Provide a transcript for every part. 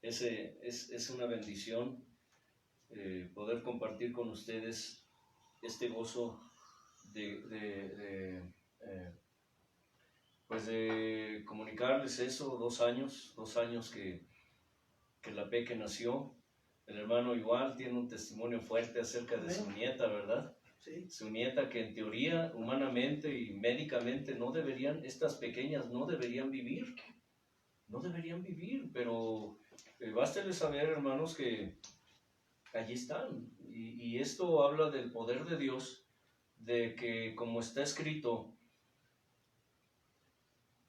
Es una bendición poder compartir con ustedes este gozo de comunicarles eso. 2 años que la Peque nació. El hermano igual tiene un testimonio fuerte acerca de su nieta, ¿verdad? Sí. Su nieta, que en teoría, humanamente y médicamente estas pequeñas no deberían vivir, pero bástele saber, hermanos, que allí están. Y esto habla del poder de Dios, de que, como está escrito,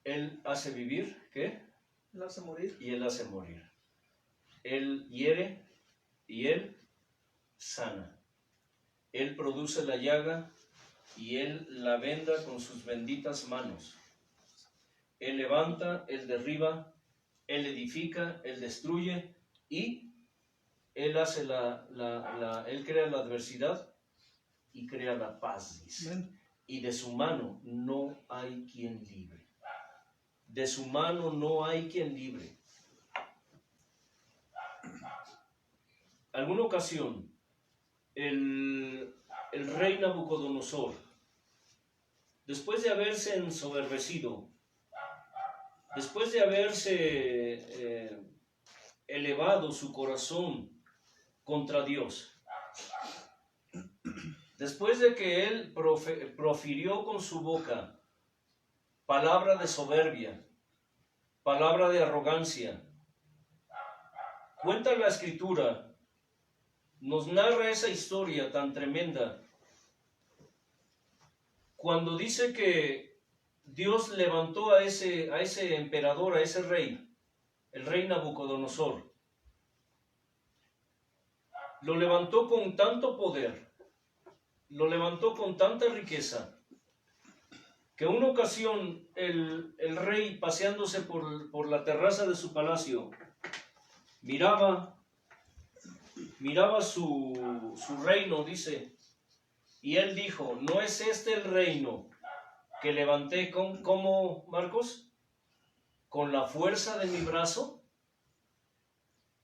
Él hace vivir, ¿qué? Él hace morir. Y Él hace morir. Él hiere y Él sana. Él produce la llaga y Él la venda con sus benditas manos. Él levanta, Él derriba, Él edifica, Él destruye y Él hace Él crea la adversidad y crea la paz, dice. Amén. Y de su mano no hay quien libre. De su mano no hay quien libre. Alguna ocasión, el rey Nabucodonosor, después de haberse ensoberbecido, después de haberse elevado su corazón contra Dios, después de que él profirió con su boca palabra de soberbia, palabra de arrogancia, cuenta la Escritura, nos narra esa historia tan tremenda, cuando dice que Dios levantó a ese emperador, a ese rey, el rey Nabucodonosor. Lo levantó con tanto poder, lo levantó con tanta riqueza, que una ocasión el rey, paseándose por la terraza de su palacio, miraba su reino, dice, y él dijo: ¿no es este el reino que levanté ¿cómo, Marcos? Con la fuerza de mi brazo?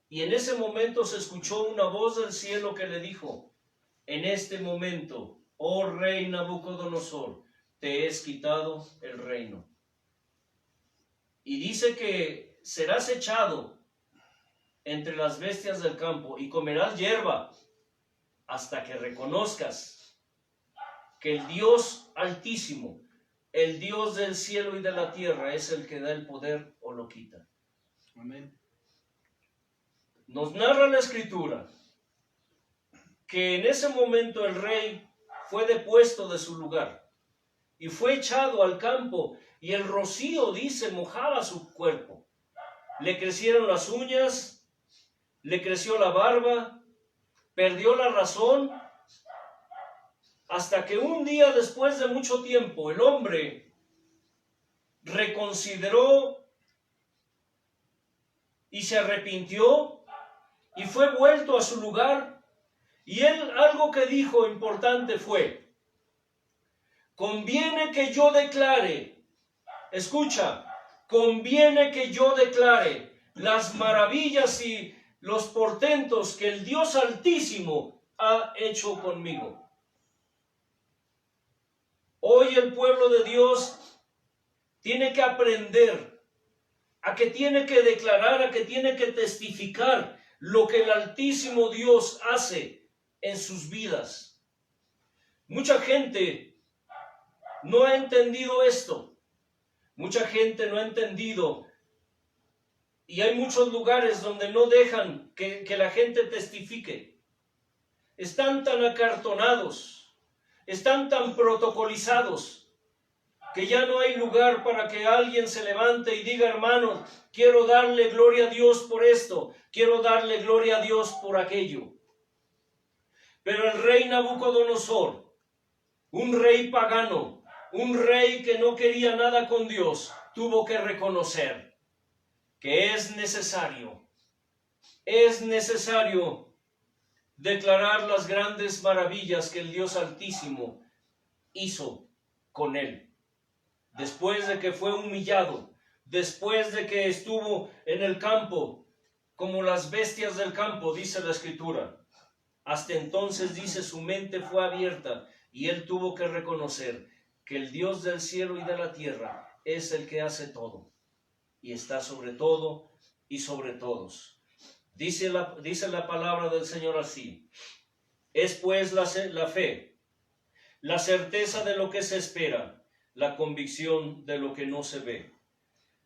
Y en ese momento se escuchó una voz del cielo que le dijo: en este momento, oh rey Nabucodonosor, te es quitado el reino. Y dice que serás echado entre las bestias del campo y comerás hierba hasta que reconozcas que el Dios Altísimo, el Dios del cielo y de la tierra, es el que da el poder o lo quita. Amén. Nos narra la Escritura que en ese momento el rey fue depuesto de su lugar y fue echado al campo, y el rocío, dice, mojaba su cuerpo. Le crecieron las uñas, le creció la barba, perdió la razón, hasta que un día, después de mucho tiempo, el hombre reconsideró y se arrepintió y fue vuelto a su lugar. Y él, algo que dijo importante fue: conviene que yo declare, escucha, conviene que yo declare las maravillas y los portentos que el Dios Altísimo ha hecho conmigo. Hoy el pueblo de Dios tiene que aprender a que tiene que declarar, a que tiene que testificar lo que el Altísimo Dios hace en sus vidas. Mucha gente no ha entendido esto. Mucha gente no ha entendido, y hay muchos lugares donde no dejan que la gente testifique. Están tan acartonados, están tan protocolizados, que ya no hay lugar para que alguien se levante y diga: hermanos, quiero darle gloria a Dios por esto, quiero darle gloria a Dios por aquello. Pero el rey Nabucodonosor, un rey pagano, un rey que no quería nada con Dios, tuvo que reconocer que es necesario declarar las grandes maravillas que el Dios Altísimo hizo con él. Después de que fue humillado, después de que estuvo en el campo como las bestias del campo, dice la Escritura. Hasta entonces, dice, su mente fue abierta y él tuvo que reconocer que el Dios del cielo y de la tierra es el que hace todo y está sobre todo y sobre todos. Dice la palabra del Señor así: es pues la fe, la certeza de lo que se espera, la convicción de lo que no se ve.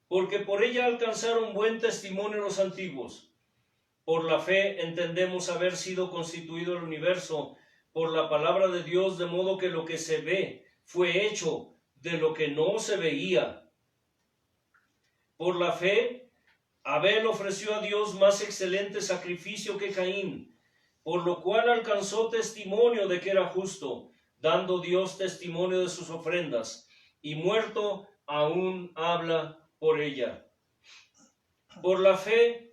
Porque por ella alcanzaron buen testimonio los antiguos. Por la fe entendemos haber sido constituido el universo por la palabra de Dios, de modo que lo que se ve fue hecho de lo que no se veía. Por la fe, Abel ofreció a Dios más excelente sacrificio que Caín, por lo cual alcanzó testimonio de que era justo, dando Dios testimonio de sus ofrendas, y muerto aún habla por ella. Por la fe,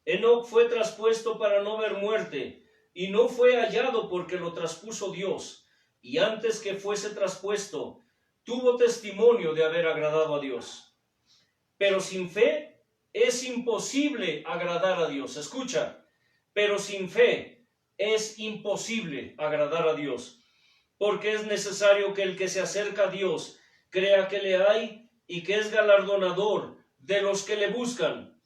Enoc fue traspuesto para no ver muerte, y no fue hallado porque lo traspuso Dios, y antes que fuese traspuesto, tuvo testimonio de haber agradado a Dios. Pero sin fe es imposible agradar a Dios. Escucha, pero sin fe es imposible agradar a Dios, porque es necesario que el que se acerca a Dios crea que le hay y que es galardonador de los que le buscan.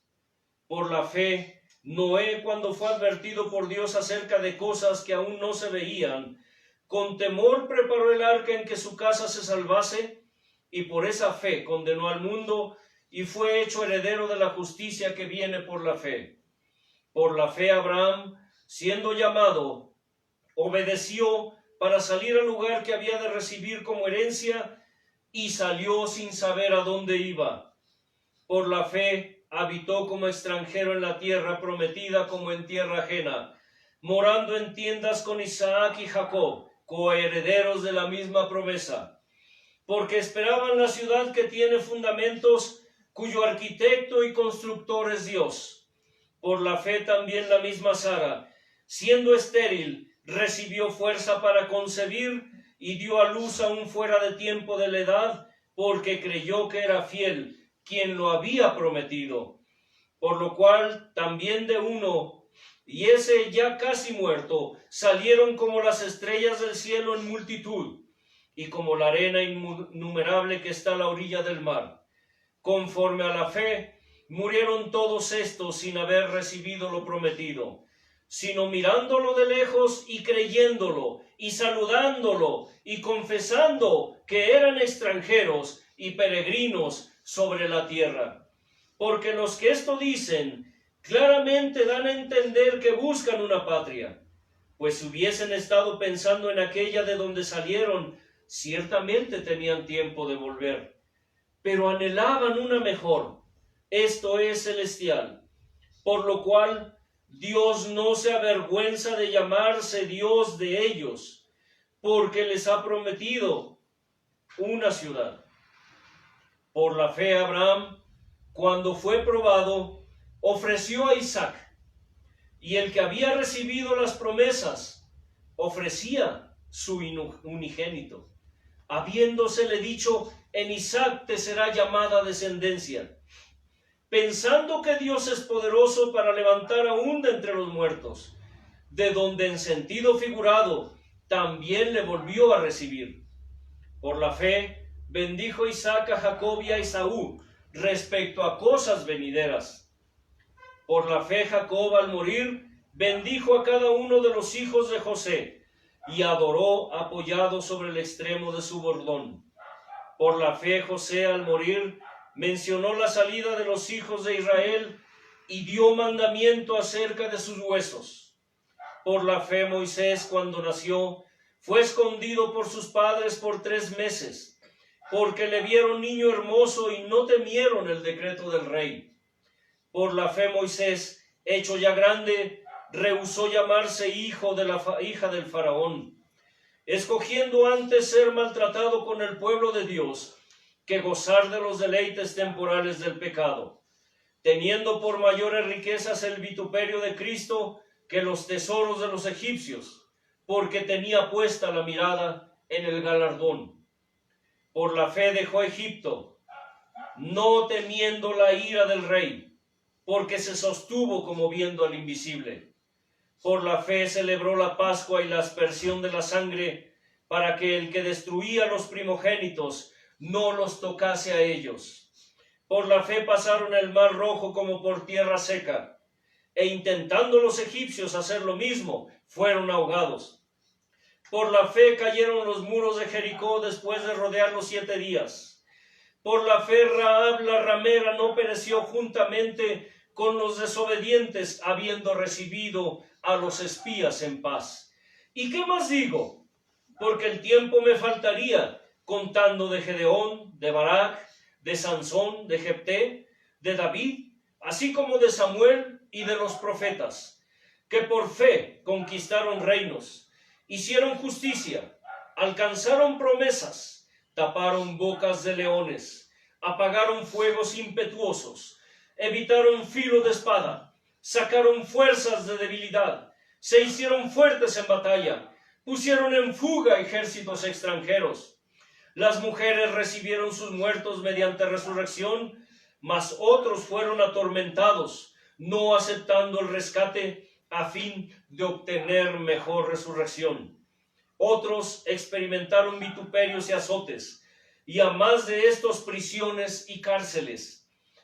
Por la fe, Noé, cuando fue advertido por Dios acerca de cosas que aún no se veían, con temor preparó el arca en que su casa se salvase, y por esa fe condenó al mundo y fue hecho heredero de la justicia que viene por la fe. Por la fe Abraham, siendo llamado, obedeció para salir al lugar que había de recibir como herencia, y salió sin saber a dónde iba. Por la fe habitó como extranjero en la tierra prometida, como en tierra ajena, morando en tiendas con Isaac y Jacob, coherederos de la misma promesa, porque esperaban la ciudad que tiene fundamentos, cuyo arquitecto y constructor es Dios. Por la fe también la misma Sara, siendo estéril, recibió fuerza para concebir y dio a luz aún fuera de tiempo de la edad, porque creyó que era fiel quien lo había prometido. Por lo cual también de uno, y ese ya casi muerto, salieron como las estrellas del cielo en multitud, y como la arena innumerable que está a la orilla del mar. Conforme a la fe, murieron todos estos sin haber recibido lo prometido, sino mirándolo de lejos y creyéndolo, y saludándolo, y confesando que eran extranjeros y peregrinos sobre la tierra. Porque los que esto dicen, claramente dan a entender que buscan una patria, pues si hubiesen estado pensando en aquella de donde salieron, ciertamente tenían tiempo de volver, pero anhelaban una mejor, esto es celestial, por lo cual Dios no se avergüenza de llamarse Dios de ellos, porque les ha prometido una ciudad. Por la fe Abraham, cuando fue probado, ofreció a Isaac, y el que había recibido las promesas ofrecía su unigénito, habiéndosele dicho: en Isaac te será llamada descendencia, pensando que Dios es poderoso para levantar aún de entre los muertos, de donde en sentido figurado también le volvió a recibir. Por la fe bendijo Isaac a Jacob y a Esaú respecto a cosas venideras. Por la fe Jacob, al morir, bendijo a cada uno de los hijos de José y adoró apoyado sobre el extremo de su bordón. Por la fe José, al morir, mencionó la salida de los hijos de Israel y dio mandamiento acerca de sus huesos. Por la fe Moisés, cuando nació, fue escondido por sus padres por 3 meses, porque le vieron niño hermoso y no temieron el decreto del rey. Por la fe Moisés, hecho ya grande, rehusó llamarse hijo de la hija del faraón, escogiendo antes ser maltratado con el pueblo de Dios que gozar de los deleites temporales del pecado, teniendo por mayores riquezas el vituperio de Cristo que los tesoros de los egipcios, porque tenía puesta la mirada en el galardón. Por la fe dejó Egipto, no temiendo la ira del rey, porque se sostuvo como viendo al invisible. Por la fe celebró la Pascua y la aspersión de la sangre, para que el que destruía los primogénitos no los tocase a ellos. Por la fe pasaron el mar rojo como por tierra seca, e intentando los egipcios hacer lo mismo, fueron ahogados. Por la fe cayeron los muros de Jericó después de rodearlos 7 días. Por la fe Rahab la ramera no pereció juntamente con los desobedientes, habiendo recibido a los espías en paz. ¿Y qué más digo? Porque el tiempo me faltaría, contando de Gedeón, de Barak, de Sansón, de Jefté, de David, así como de Samuel y de los profetas, que por fe conquistaron reinos, hicieron justicia, alcanzaron promesas, taparon bocas de leones, apagaron fuegos impetuosos, evitaron filo de espada, sacaron fuerzas de debilidad, se hicieron fuertes en batalla, pusieron en fuga ejércitos extranjeros. Las mujeres recibieron sus muertos mediante resurrección, mas otros fueron atormentados, no aceptando el rescate a fin de obtener mejor resurrección. Otros experimentaron vituperios y azotes, y a más de estos prisiones y cárceles.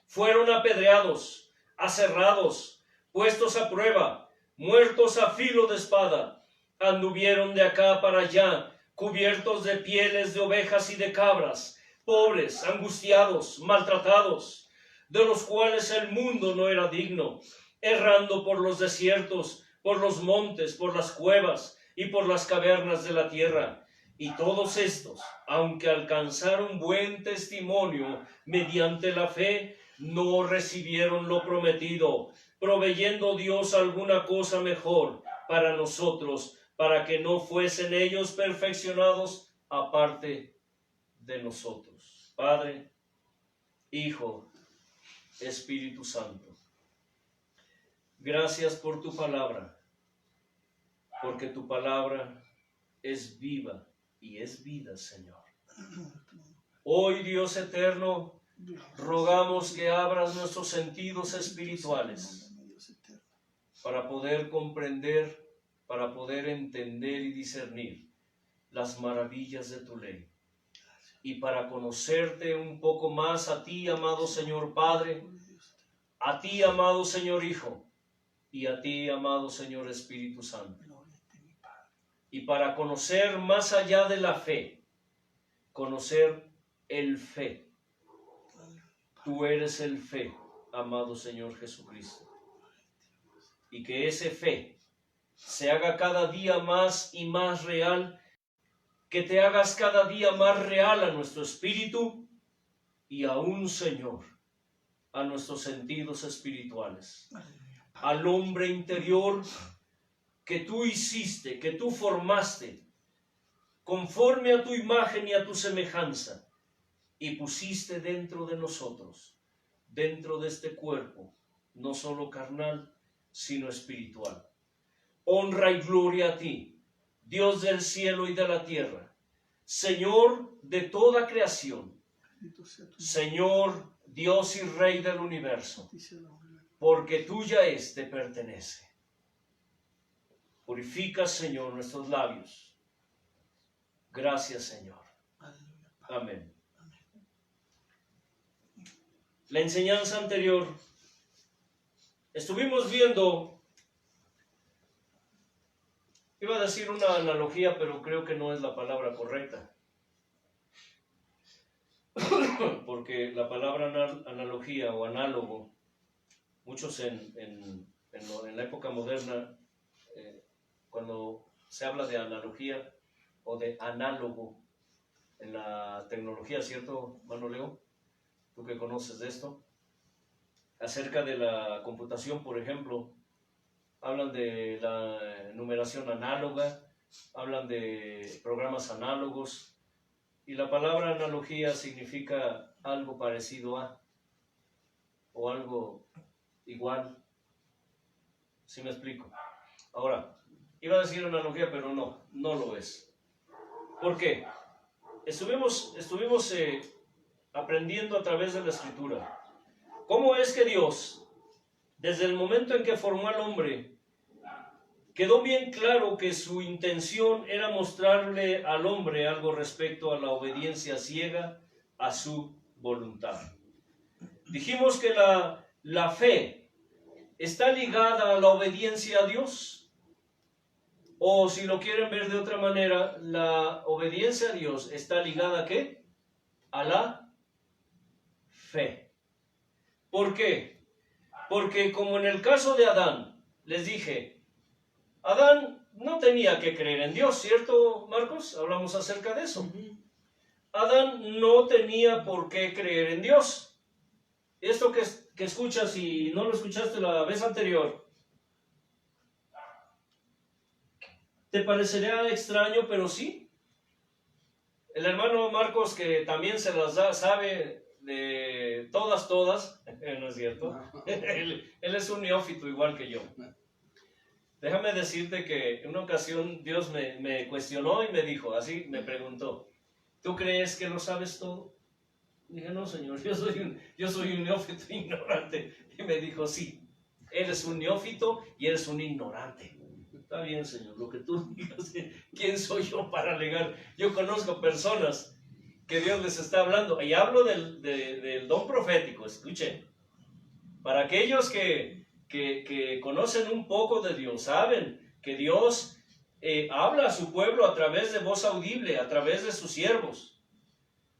Fueron apedreados, aserrados, puestos a prueba, muertos a filo de espada. Anduvieron de acá para allá, cubiertos de pieles de ovejas y de cabras, pobres, angustiados, maltratados, de los cuales el mundo no era digno, errando por los desiertos, por los montes, por las cuevas y por las cavernas de la tierra. Y todos estos, aunque alcanzaron buen testimonio mediante la fe, no recibieron lo prometido, proveyendo Dios alguna cosa mejor para nosotros, para que no fuesen ellos perfeccionados aparte de nosotros. Padre, Hijo, Espíritu Santo, gracias por tu palabra, porque tu palabra es viva y es vida, Señor. Hoy, Dios eterno, rogamos que abras nuestros sentidos espirituales para poder comprender, para poder entender y discernir las maravillas de tu ley, y para conocerte un poco más a ti, amado Señor Padre, a ti, amado Señor Hijo, y a ti, amado Señor Espíritu Santo. Y para conocer más allá de la fe, conocer el fe. Tú eres el fe, amado Señor Jesucristo. Y que ese fe se haga cada día más y más real, que te hagas cada día más real a nuestro espíritu y aún, Señor, a nuestros sentidos espirituales, al hombre interior que tú hiciste, que tú formaste, conforme a tu imagen y a tu semejanza, y pusiste dentro de nosotros, dentro de este cuerpo, no solo carnal, sino espiritual. Honra y gloria a ti, Dios del cielo y de la tierra, Señor de toda creación, Señor, Dios y Rey del universo, porque tuya te pertenece. Purifica, Señor, nuestros labios. Gracias, Señor. Amén. La enseñanza anterior, estuvimos viendo, iba a decir una analogía, pero creo que no es la palabra correcta. Porque la palabra analogía o análogo, muchos en la época moderna, cuando se habla de analogía o de análogo en la tecnología, ¿cierto, Manoleo? Tú que conoces de esto, acerca de la computación, por ejemplo, hablan de la numeración análoga, hablan de programas análogos, y la palabra analogía significa algo parecido a, o algo igual. ¿Sí me explico? Ahora, iba a decir analogía, pero no lo es. ¿Por qué? Estuvimos aprendiendo a través de la Escritura cómo es que Dios desde el momento en que formó al hombre, quedó bien claro que su intención era mostrarle al hombre algo respecto a la obediencia ciega a su voluntad. Dijimos que la fe está ligada a la obediencia a Dios. O si lo quieren ver de otra manera, la obediencia a Dios está ligada ¿a qué? A la fe. ¿Por qué? Porque como en el caso de Adán, les dije, Adán no tenía que creer en Dios, ¿cierto, Marcos? Hablamos acerca de eso. Adán no tenía por qué creer en Dios. Esto que escuchas y no lo escuchaste la vez anterior, te parecerá extraño, pero sí. El hermano Marcos, que también se las da, sabe de todas, ¿no es cierto? Él es un neófito igual que yo. Déjame decirte que en una ocasión Dios me cuestionó y me dijo, así me preguntó, ¿tú crees que lo sabes todo? Dije, no, Señor, yo soy un neófito ignorante. Y me dijo, sí, eres un neófito y eres un ignorante. Está bien, Señor, lo que tú digas. ¿Quién soy yo para alegar? Yo conozco personas que Dios les está hablando. Y hablo del don profético, escuchen. Para aquellos que conocen un poco de Dios, saben que Dios habla a su pueblo a través de voz audible, a través de sus siervos,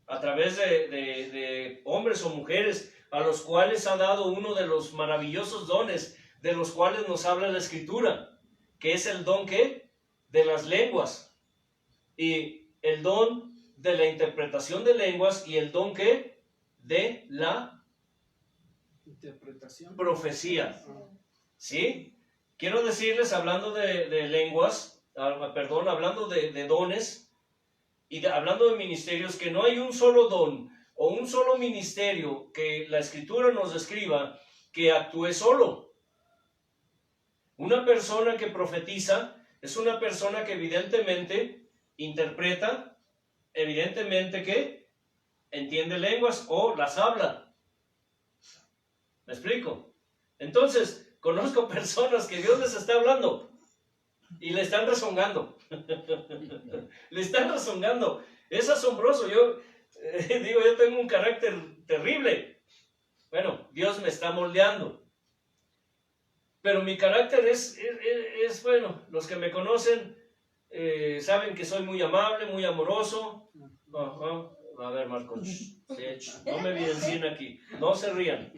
a través de hombres o mujeres a los cuales ha dado uno de los maravillosos dones de los cuales nos habla la Escritura, que es el don ¿qué? De las lenguas, y el don de la interpretación de lenguas, y el don ¿qué? De la interpretación, profecía. ¿Sí? Quiero decirles, hablando de lenguas, hablando de dones, y hablando de ministerios, que no hay un solo don o un solo ministerio que la Escritura nos describa que actúe solo. Una persona que profetiza es una persona que evidentemente interpreta, evidentemente que entiende lenguas o las habla. ¿Me explico? Entonces, conozco personas que Dios les está hablando y le están rezongando. Le están rezongando. Es asombroso. Yo yo tengo un carácter terrible. Bueno, Dios me está moldeando. Pero mi carácter es bueno, los que me conocen saben que soy muy amable, muy amoroso. A ver, Marcos, no me evidencien aquí, no se rían.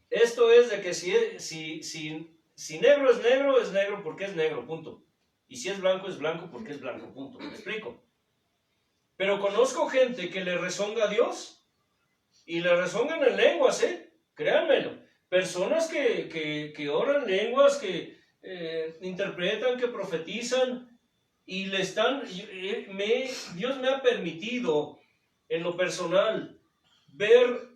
Esto es de que si negro es negro porque es negro, punto. Y si es blanco porque es blanco, punto. ¿Me explico? Pero conozco gente que le rezonga a Dios y le rezongan en lenguas, créanmelo. Personas que oran lenguas, que interpretan, que profetizan y le están... Dios me ha permitido en lo personal ver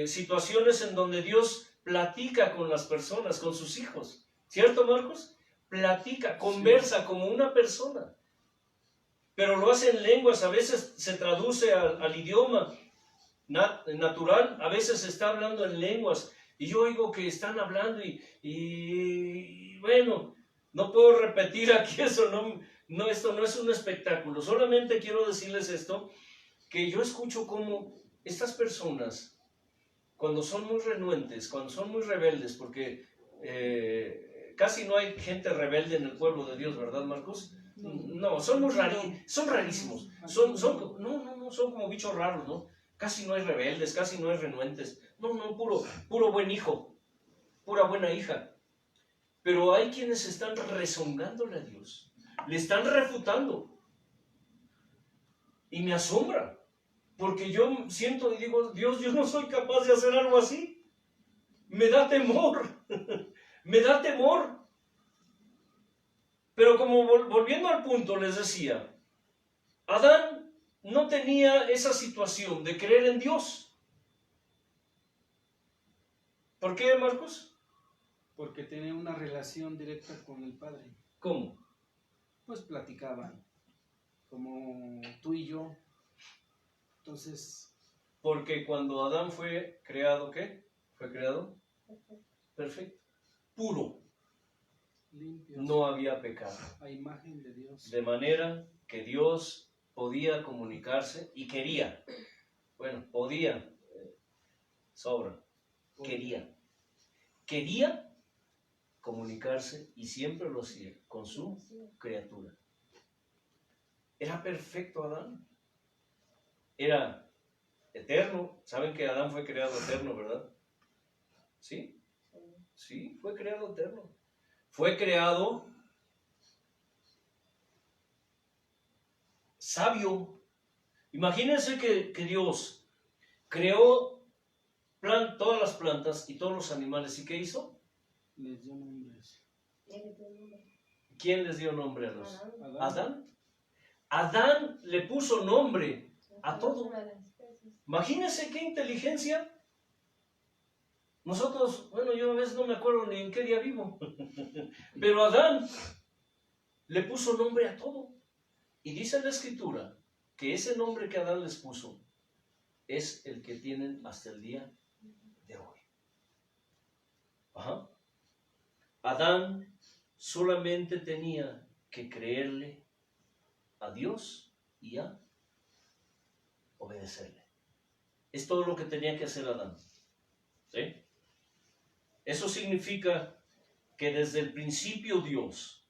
situaciones en donde Dios platica con las personas, con sus hijos. ¿Cierto, Marcos? Platica, conversa sí, como una persona. Pero lo hace en lenguas, a veces se traduce al idioma natural, a veces se está hablando en lenguas. Y yo oigo que están hablando y bueno, no puedo repetir aquí eso, esto no es un espectáculo. Solamente quiero decirles esto, que yo escucho cómo estas personas, cuando son muy renuentes, cuando son muy rebeldes, porque casi no hay gente rebelde en el pueblo de Dios, ¿verdad, Marcos? No, son rarísimos. Son como bichos raros, ¿no? Casi no hay rebeldes, casi no hay renuentes. No, puro buen hijo, pura buena hija. Pero hay quienes están rezongándole a Dios, le están refutando. Y me asombra, porque yo siento y digo, Dios, yo no soy capaz de hacer algo así. Me da temor, me da temor. Pero como volviendo al punto, les decía, Adán no tenía esa situación de creer en Dios. ¿Por qué, Marcos? Porque tenía una relación directa con el Padre. ¿Cómo? Pues platicaban, como tú y yo. Entonces... Porque cuando Adán fue creado, ¿qué? ¿Fue creado? Perfecto. Puro. Limpio. No había pecado. A imagen de Dios. De manera que Dios podía comunicarse y quería. Bueno, podía. Sobra. Quería. Quería comunicarse y siempre lo hacía con su criatura. Era perfecto Adán. Era eterno. Saben que Adán fue creado eterno, ¿verdad? ¿Sí? Sí, fue creado eterno. Fue creado sabio. Imagínense que Dios creó todas las plantas y todos los animales. ¿Y qué hizo? Les dio nombres. ¿Quién les dio nombre a los? Adán. Adán. Adán le puso nombre a todo. Imagínense qué inteligencia. Nosotros, bueno, yo a veces no me acuerdo ni en qué día vivo, pero Adán le puso nombre a todo. Y dice la Escritura que ese nombre que Adán les puso es el que tienen hasta el día de hoy. Ajá. Adán solamente tenía que creerle a Dios y a obedecerle. Es todo lo que tenía que hacer Adán. ¿Sí? Eso significa que desde el principio Dios,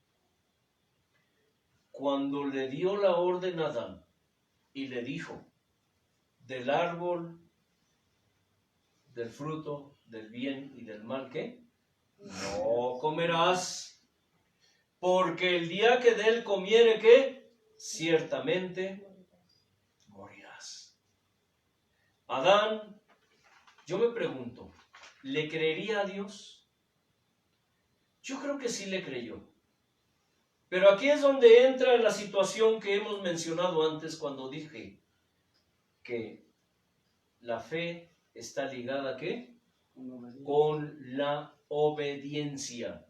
cuando le dio la orden a Adán y le dijo, del árbol, del fruto, del bien y del mal, ¿qué? No comerás, porque el día que de él comiere, ¿qué? Ciertamente morirás. Adán, yo me pregunto, ¿le creería a Dios? Yo creo que sí le creyó. Pero aquí es donde entra la situación que hemos mencionado antes cuando dije que la fe está ligada ¿a qué? Con la obediencia.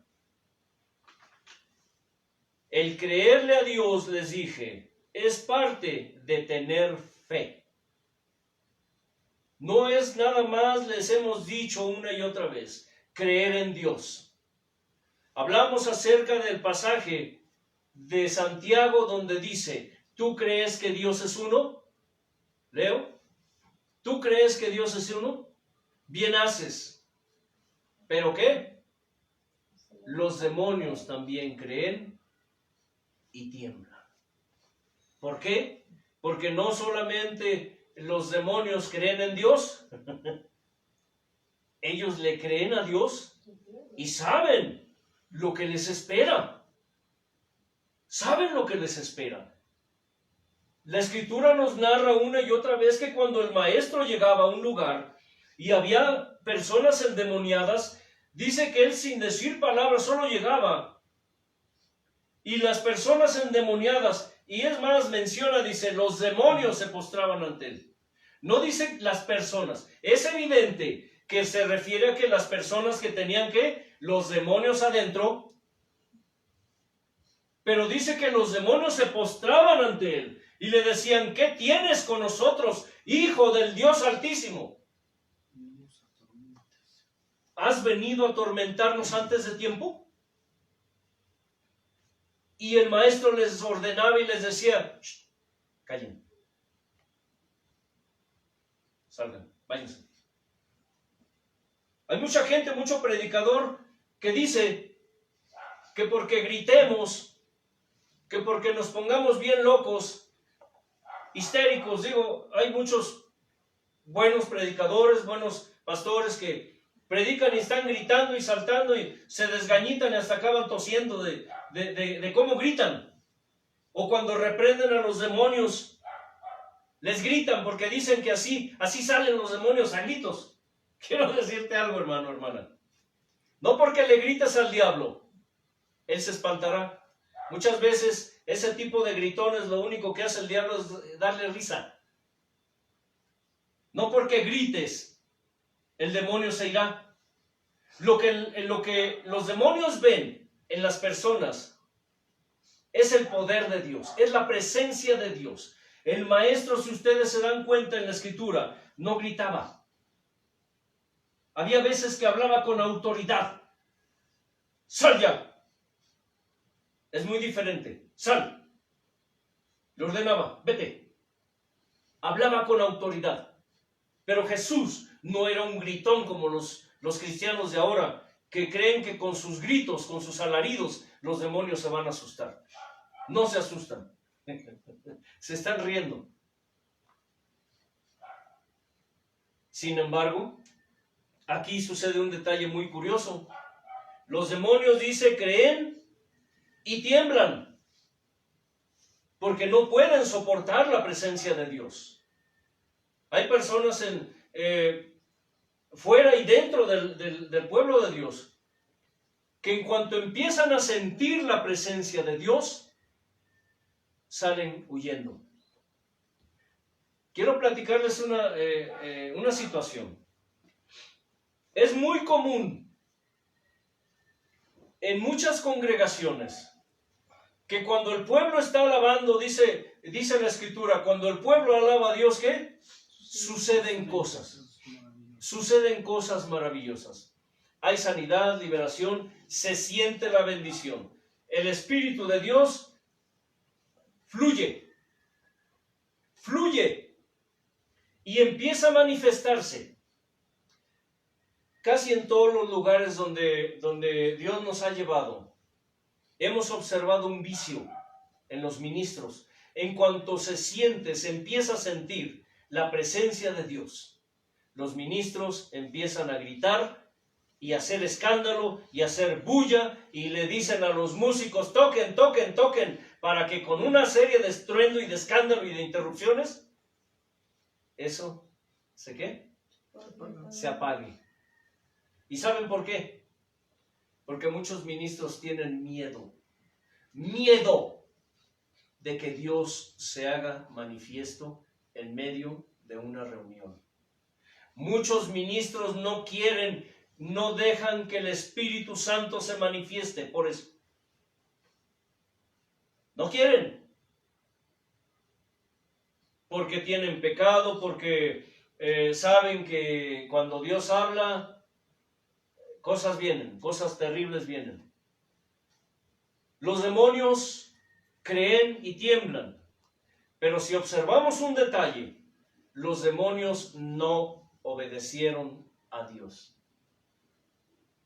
El creerle a Dios, les dije, es parte de tener fe. No es nada más, les hemos dicho una y otra vez, creer en Dios. Hablamos acerca del pasaje de Santiago donde dice, ¿tú crees que Dios es uno? Leo, ¿tú crees que Dios es uno? Bien haces. ¿Pero qué? Los demonios también creen y tiemblan. ¿Por qué? Porque no solamente los demonios creen en Dios, ellos le creen a Dios y saben lo que les espera. Saben lo que les espera. La Escritura nos narra una y otra vez que cuando el maestro llegaba a un lugar y había personas endemoniadas, dice que él sin decir palabras solo llegaba y las personas endemoniadas, y es más, menciona, dice, los demonios se postraban ante él. No dice las personas. Es evidente que se refiere a que las personas que tenían que, los demonios adentro, pero dice que los demonios se postraban ante él y le decían, ¿qué tienes con nosotros, hijo del Dios Altísimo? ¿Has venido a atormentarnos antes de tiempo? Y el maestro les ordenaba y les decía, callen, salgan, váyanse. Hay mucha gente, mucho predicador que dice que porque gritemos, que porque nos pongamos bien locos, histéricos, digo, hay muchos buenos predicadores, buenos pastores que predican y están gritando y saltando y se desgañitan y hasta acaban tosiendo de cómo gritan. O cuando reprenden a los demonios, les gritan porque dicen que así salen los demonios a gritos. Quiero decirte algo, hermano, hermana. No porque le gritas al diablo, él se espantará. Muchas veces ese tipo de gritones lo único que hace el diablo es darle risa. No porque grites, el demonio se irá. Lo que los demonios ven en las personas es el poder de Dios, es la presencia de Dios. El maestro, si ustedes se dan cuenta en la Escritura, no gritaba. Había veces que hablaba con autoridad. ¡Sal ya! Es muy diferente. ¡Sal! Le ordenaba, vete. Hablaba con autoridad. Pero Jesús no era un gritón como los cristianos de ahora, que creen que con sus gritos, con sus alaridos, los demonios se van a asustar. No se asustan. Se están riendo. Sin embargo, aquí sucede un detalle muy curioso. Los demonios, dice, creen y tiemblan, porque no pueden soportar la presencia de Dios. Hay personas fuera y dentro del pueblo de Dios, que en cuanto empiezan a sentir la presencia de Dios, salen huyendo. Quiero platicarles una situación. Es muy común en muchas congregaciones que cuando el pueblo está alabando, dice la Escritura, cuando el pueblo alaba a Dios, ¿qué? Suceden cosas. Suceden cosas maravillosas. Hay sanidad, liberación, se siente la bendición. El Espíritu de Dios fluye y empieza a manifestarse. Casi en todos los lugares donde Dios nos ha llevado, hemos observado un vicio en los ministros. En cuanto se empieza a sentir la presencia de Dios, los ministros empiezan a gritar y a hacer escándalo y a hacer bulla, y le dicen a los músicos, toquen, toquen, toquen, para que con una serie de estruendo y de escándalo y de interrupciones, eso, se apague. ¿Y saben por qué? Porque muchos ministros tienen miedo de que Dios se haga manifiesto en medio de una reunión. Muchos ministros no dejan que el Espíritu Santo se manifieste, por eso. No quieren. Porque tienen pecado, porque saben que cuando Dios habla, cosas vienen, cosas terribles vienen. Los demonios creen y tiemblan, pero si observamos un detalle, los demonios no obedecieron a Dios.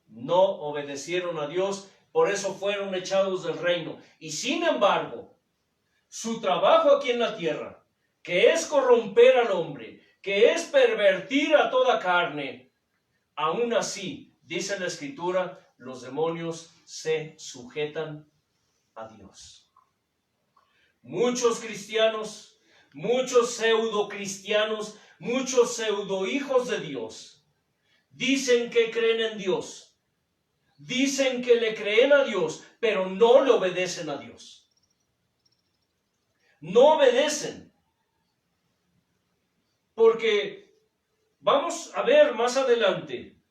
No obedecieron a Dios, por eso fueron echados del reino. Y sin embargo, su trabajo aquí en la tierra, que es corromper al hombre, que es pervertir a toda carne, aún así, dice la Escritura, los demonios se sujetan a Dios. Muchos cristianos, muchos pseudo cristianos, muchos pseudo hijos de Dios, dicen que creen en Dios, dicen que le creen a Dios, pero no le obedecen a Dios. No obedecen. Porque vamos a ver más adelante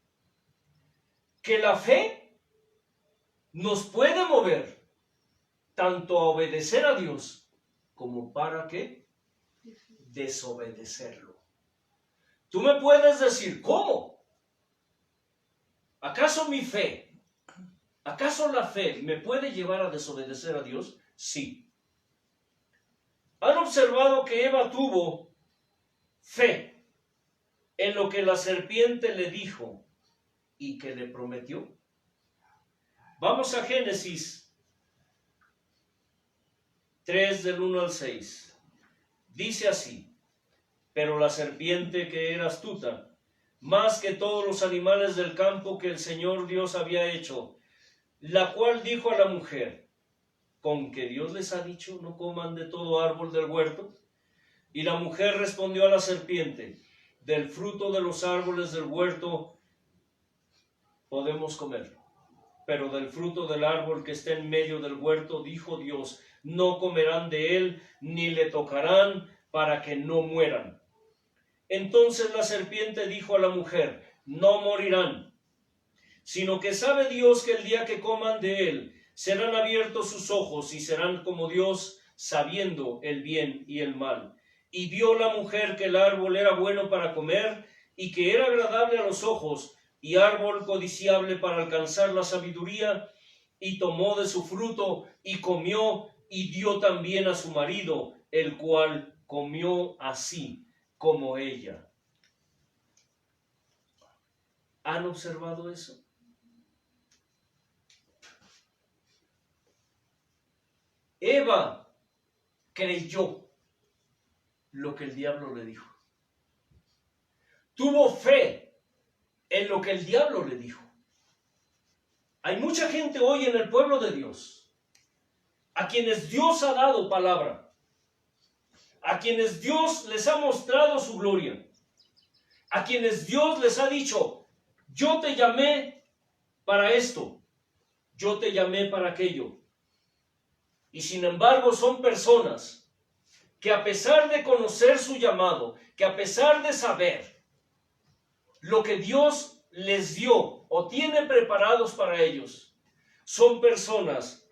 que la fe nos puede mover tanto a obedecer a Dios como para ¿qué? Desobedecerlo. Tú me puedes decir, ¿cómo? ¿Acaso mi fe, acaso la fe me puede llevar a desobedecer a Dios? Sí. ¿Han observado que Eva tuvo fe en lo que la serpiente le dijo y que le prometió? Vamos a Génesis 3 del 1 al 6. Dice así: pero la serpiente, que era astuta, más que todos los animales del campo que el Señor Dios había hecho, la cual dijo a la mujer: ¿con que Dios les ha dicho no coman de todo árbol del huerto? Y la mujer respondió a la serpiente: del fruto de los árboles del huerto podemos comer, pero del fruto del árbol que está en medio del huerto, dijo Dios, no comerán de él, ni le tocarán, para que no mueran. Entonces la serpiente dijo a la mujer: no morirán, sino que sabe Dios que el día que coman de él, serán abiertos sus ojos y serán como Dios, sabiendo el bien y el mal. Y vio la mujer que el árbol era bueno para comer y que era agradable a los ojos, y árbol codiciable para alcanzar la sabiduría, y tomó de su fruto y comió, y dio también a su marido, el cual comió así como ella. ¿Han observado eso? Eva creyó lo que el diablo le dijo. Tuvo fe en lo que el diablo le dijo. Hay mucha gente hoy en el pueblo de Dios, a quienes Dios ha dado palabra, a quienes Dios les ha mostrado su gloria, a quienes Dios les ha dicho, yo te llamé para esto, yo te llamé para aquello. Y sin embargo son personas que a pesar de conocer su llamado, que a pesar de saber lo que Dios les dio o tiene preparados para ellos, son personas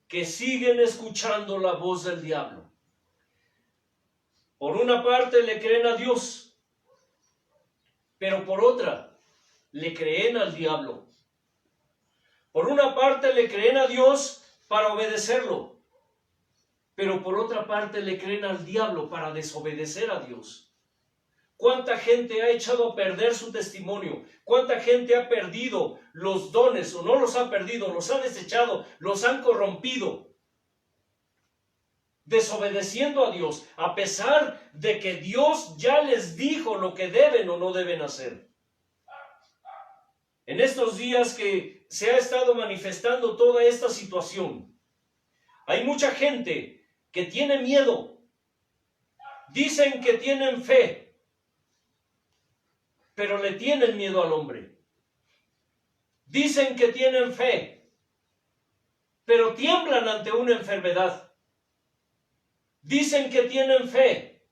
que siguen escuchando la voz del diablo. Por una parte le creen a Dios, pero por otra le creen al diablo. Por una parte le creen a Dios para obedecerlo, pero por otra parte le creen al diablo para desobedecer a Dios. ¿Cuánta gente ha echado a perder su testimonio? ¿Cuánta gente ha perdido los dones o no los ha perdido, los ha desechado, los han corrompido? Desobedeciendo a Dios, a pesar de que Dios ya les dijo lo que deben o no deben hacer. En estos días que se ha estado manifestando toda esta situación, hay mucha gente que tiene miedo. Dicen que tienen fe, pero le tienen miedo al hombre. Dicen que tienen fe, pero tiemblan ante una enfermedad. Dicen que tienen fe,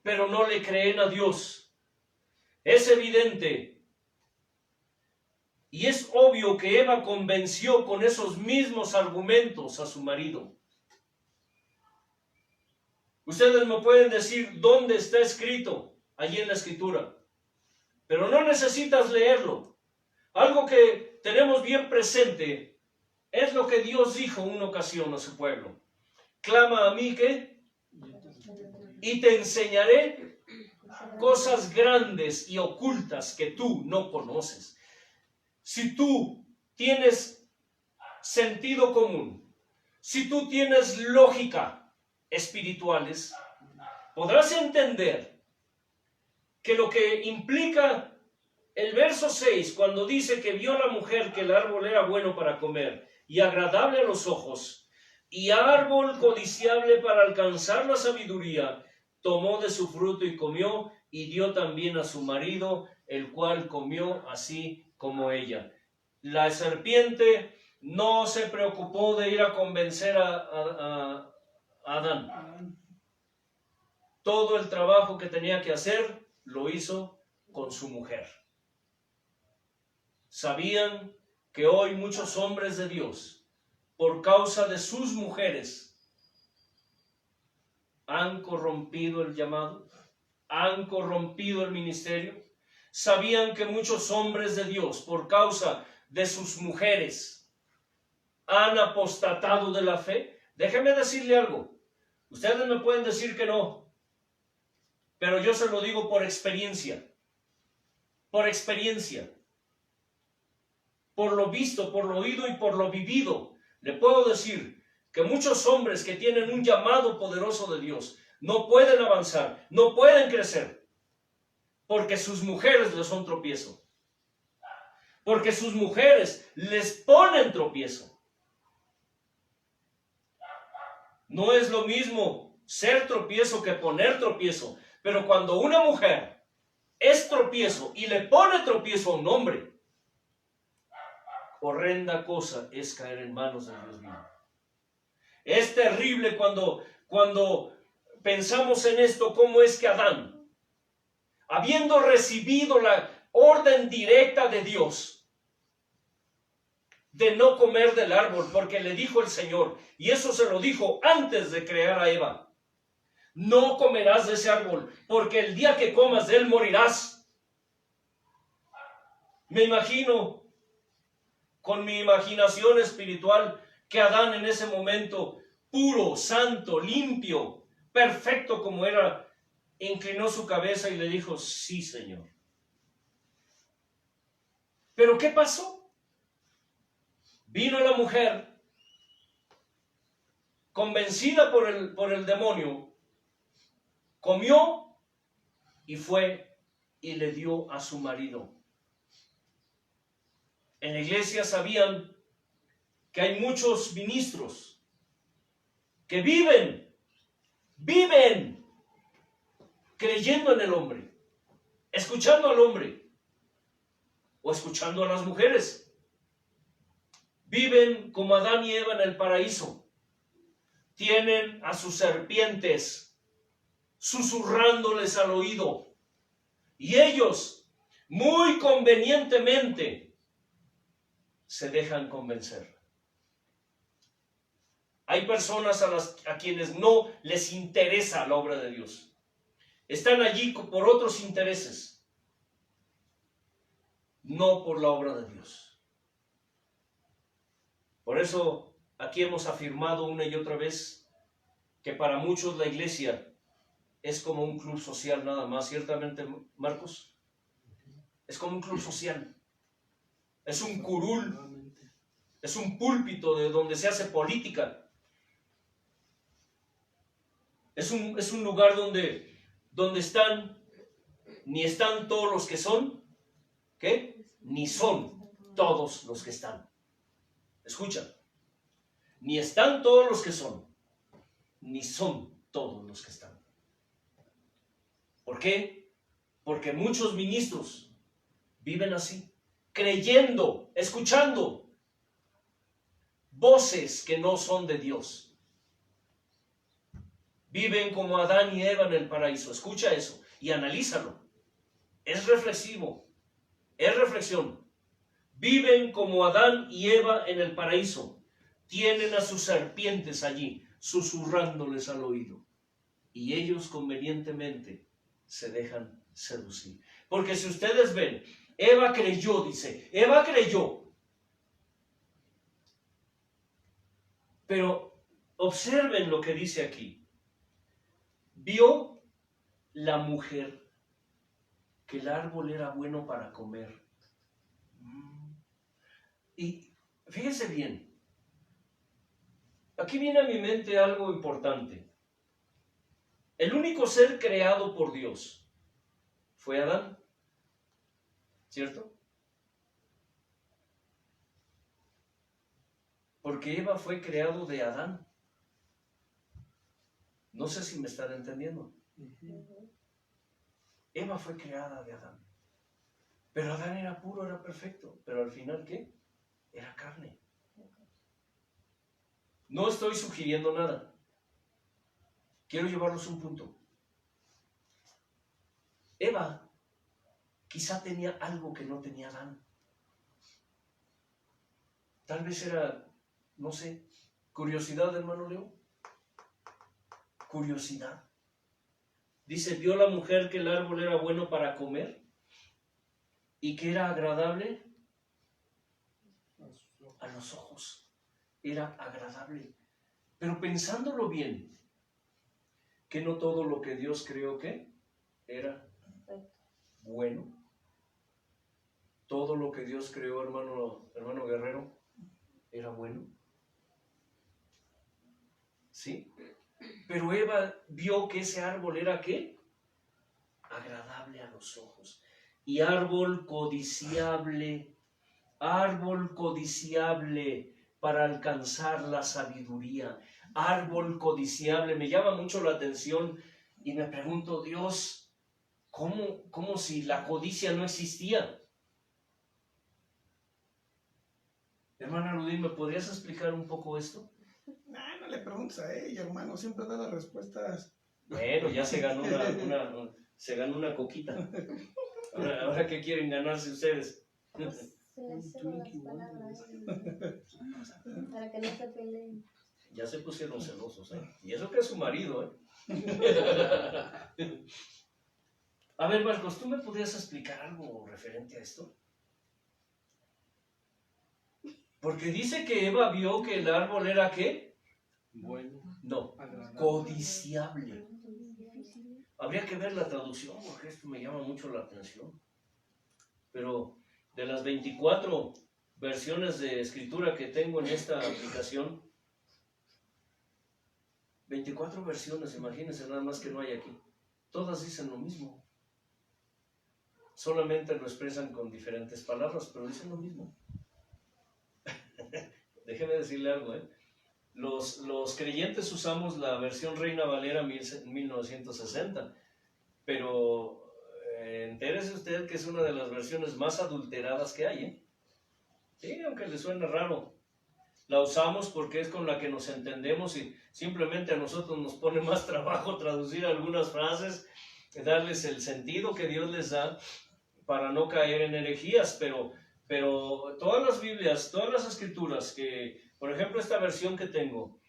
pero no le creen a Dios. Es evidente y es obvio que Eva convenció con esos mismos argumentos a su marido. Ustedes me pueden decir dónde está escrito allí en la Escritura, pero no necesitas leerlo. Algo que tenemos bien presente es lo que Dios dijo en una ocasión a su pueblo. Clama a mí, ¿qué? Y te enseñaré cosas grandes y ocultas que tú no conoces. Si tú tienes sentido común, si tú tienes lógica espirituales, podrás entender que lo que implica el verso 6, cuando dice que vio la mujer que el árbol era bueno para comer y agradable a los ojos, y árbol codiciable para alcanzar la sabiduría, tomó de su fruto y comió, y dio también a su marido, el cual comió así como ella. La serpiente no se preocupó de ir a convencer a Adán. Todo el trabajo que tenía que hacer lo hizo con su mujer. Sabían que hoy muchos hombres de Dios, por causa de sus mujeres, han corrompido el llamado, han corrompido el ministerio. Sabían que muchos hombres de Dios, por causa de sus mujeres, han apostatado de la fe. Déjeme decirle algo. Ustedes me pueden decir que no, pero yo se lo digo por experiencia. Por experiencia. Por lo visto, por lo oído y por lo vivido, le puedo decir que muchos hombres que tienen un llamado poderoso de Dios no pueden avanzar, no pueden crecer, porque sus mujeres les son tropiezo. Porque sus mujeres les ponen tropiezo. No es lo mismo ser tropiezo que poner tropiezo, pero cuando una mujer es tropiezo y le pone tropiezo a un hombre, horrenda cosa es caer en manos de Dios vivo. Es terrible cuando pensamos en esto, cómo es que Adán, habiendo recibido la orden directa de Dios de no comer del árbol, porque le dijo el Señor, y eso se lo dijo antes de crear a Eva: no comerás de ese árbol, porque el día que comas de él morirás. Me imagino con mi imaginación espiritual que Adán en ese momento, puro, santo, limpio, perfecto como era, inclinó su cabeza y le dijo, sí, Señor. ¿Pero qué pasó? Vino la mujer, convencida por el demonio, comió y fue y le dio a su marido. En la iglesia sabían que hay muchos ministros que viven creyendo en el hombre, escuchando al hombre o escuchando a las mujeres. Viven como Adán y Eva en el paraíso. Tienen a sus serpientes susurrándoles al oído y ellos muy convenientemente se dejan convencer. Hay personas a quienes no les interesa la obra de Dios. Están allí por otros intereses, no por la obra de Dios. Por eso aquí hemos afirmado una y otra vez que para muchos la iglesia es como un club social nada más. Ciertamente, Marcos, es como un club social. Es un curul, es un púlpito de donde se hace política. Es un lugar donde ni están todos los que son, ¿qué? Ni son todos los que están. Escucha, ni están todos los que son, ni son todos los que están. ¿Por qué? Porque muchos ministros viven así, creyendo, escuchando voces que no son de Dios. Viven como Adán y Eva en el paraíso. Escucha eso y analízalo. Es reflexivo, es reflexión. Viven como Adán y Eva en el paraíso. Tienen a sus serpientes allí, susurrándoles al oído. Y ellos convenientemente se dejan seducir. Porque si ustedes ven, Eva creyó, dice, Eva creyó. Pero observen lo que dice aquí. Vio la mujer que el árbol era bueno para comer. Y fíjense bien, aquí viene a mi mente algo importante. El único ser creado por Dios fue Adán, ¿cierto? Porque Eva fue creado de Adán. No sé si me están entendiendo. Eva fue creada de Adán. Pero Adán era puro, era perfecto. Pero al final, ¿qué? Era carne. No estoy sugiriendo nada. Quiero llevarlos a un punto. Eva quizá tenía algo que no tenía Adán. Tal vez era, no sé, curiosidad, hermano Leo. Curiosidad. Dice, vio la mujer que el árbol era bueno para comer y que era agradable a los ojos. Era agradable. Pero pensándolo bien, que no todo lo que Dios creó que era bueno. Todo lo que Dios creó, hermano Guerrero, era bueno. ¿Sí? Pero Eva vio que ese árbol era ¿qué? Agradable a los ojos. Y árbol codiciable para alcanzar la sabiduría. Árbol codiciable. Me llama mucho la atención y me pregunto, Dios, ¿cómo si la codicia no existía? Hermana Ludín, ¿me podrías explicar un poco esto? No le preguntes a ella, hermano, siempre da las respuestas. Bueno, ya se ganó una coquita. Ahora ¿qué quieren ganarse ustedes? Se les ceban las palabras para que no se peleen. Ya se pusieron celosos, ¿eh? Y eso que es su marido, ¿eh? A ver, Marcos, ¿tú me podrías explicar algo referente a esto? Porque dice que Eva vio que el árbol era ¿qué? Bueno, No, agradable. codiciable. Habría que ver la traducción porque esto me llama mucho la atención. Pero de las 24 versiones de escritura que tengo en esta aplicación, 24 versiones, imagínense nada más que no hay aquí. Todas dicen lo mismo. Solamente lo expresan con diferentes palabras, pero dicen lo mismo. Déjeme decirle algo, ¿eh? Los creyentes usamos la versión Reina Valera 1960, pero entérese usted que es una de las versiones más adulteradas que hay, ¿eh? Sí, aunque le suene raro. La usamos porque es con la que nos entendemos y simplemente a nosotros nos pone más trabajo traducir algunas frases, darles el sentido que Dios les da para no caer en herejías, pero todas las Biblias, todas las escrituras que, por ejemplo, esta versión que tengo,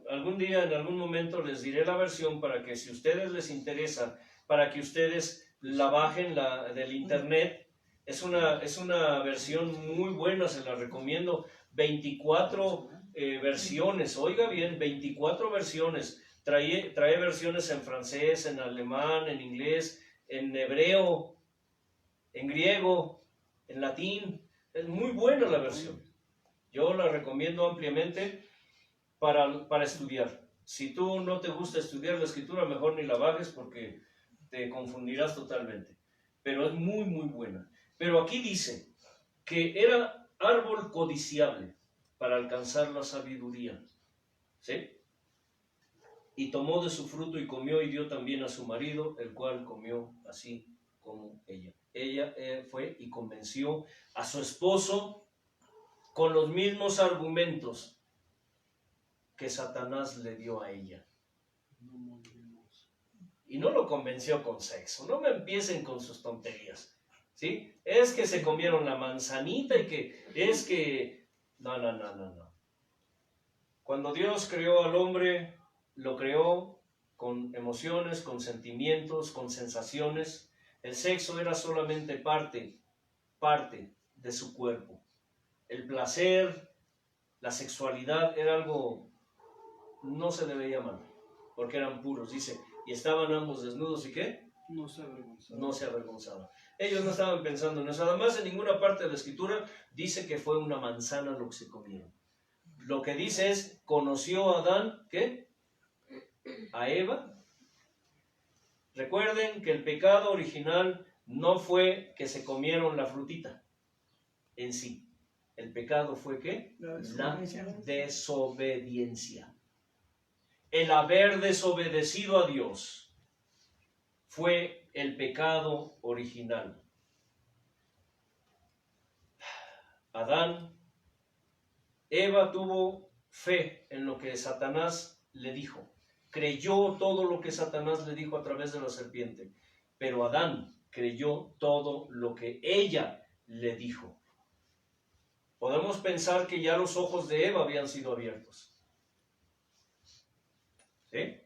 algún día, en algún momento les diré la versión para que si a ustedes les interesa, para que ustedes la bajen del internet. Es una versión muy buena, se la recomiendo. 24 versiones, oiga bien, 24 versiones. Trae versiones en francés, en alemán, en inglés, en hebreo, en griego, en latín. Es muy buena la versión. Yo la recomiendo ampliamente para estudiar. Si tú no te gusta estudiar la escritura, mejor ni la bajes porque te confundirás totalmente. Pero es muy, muy buena. Pero aquí dice que era árbol codiciable para alcanzar la sabiduría. ¿Sí? Y tomó de su fruto y comió y dio también a su marido, el cual comió así como ella. Ella fue y convenció a su esposo con los mismos argumentos que Satanás le dio a ella. Y no lo convenció con sexo. No me empiecen con sus tonterías. ¿Sí? Es que se comieron la manzanita y que es que... No. Cuando Dios creó al hombre, lo creó con emociones, con sentimientos, con sensaciones. El sexo era solamente parte de su cuerpo. El placer, la sexualidad era algo, no se le veía mal, porque eran puros, dice, y estaban ambos desnudos, ¿y qué? No se avergonzaban. No se avergonzaban. Ellos no estaban pensando en eso. Además, en ninguna parte de la escritura dice que fue una manzana lo que se comieron. Lo que dice es, conoció a Adán, ¿qué? A Eva. Recuerden que el pecado original no fue que se comieron la frutita en sí. El pecado fue ¿qué? La desobediencia. El haber desobedecido a Dios fue el pecado original. Eva tuvo fe en lo que Satanás le dijo. Creyó todo lo que Satanás le dijo a través de la serpiente. Pero Adán creyó todo lo que ella le dijo. Podemos pensar que ya los ojos de Eva habían sido abiertos. ¿Sí?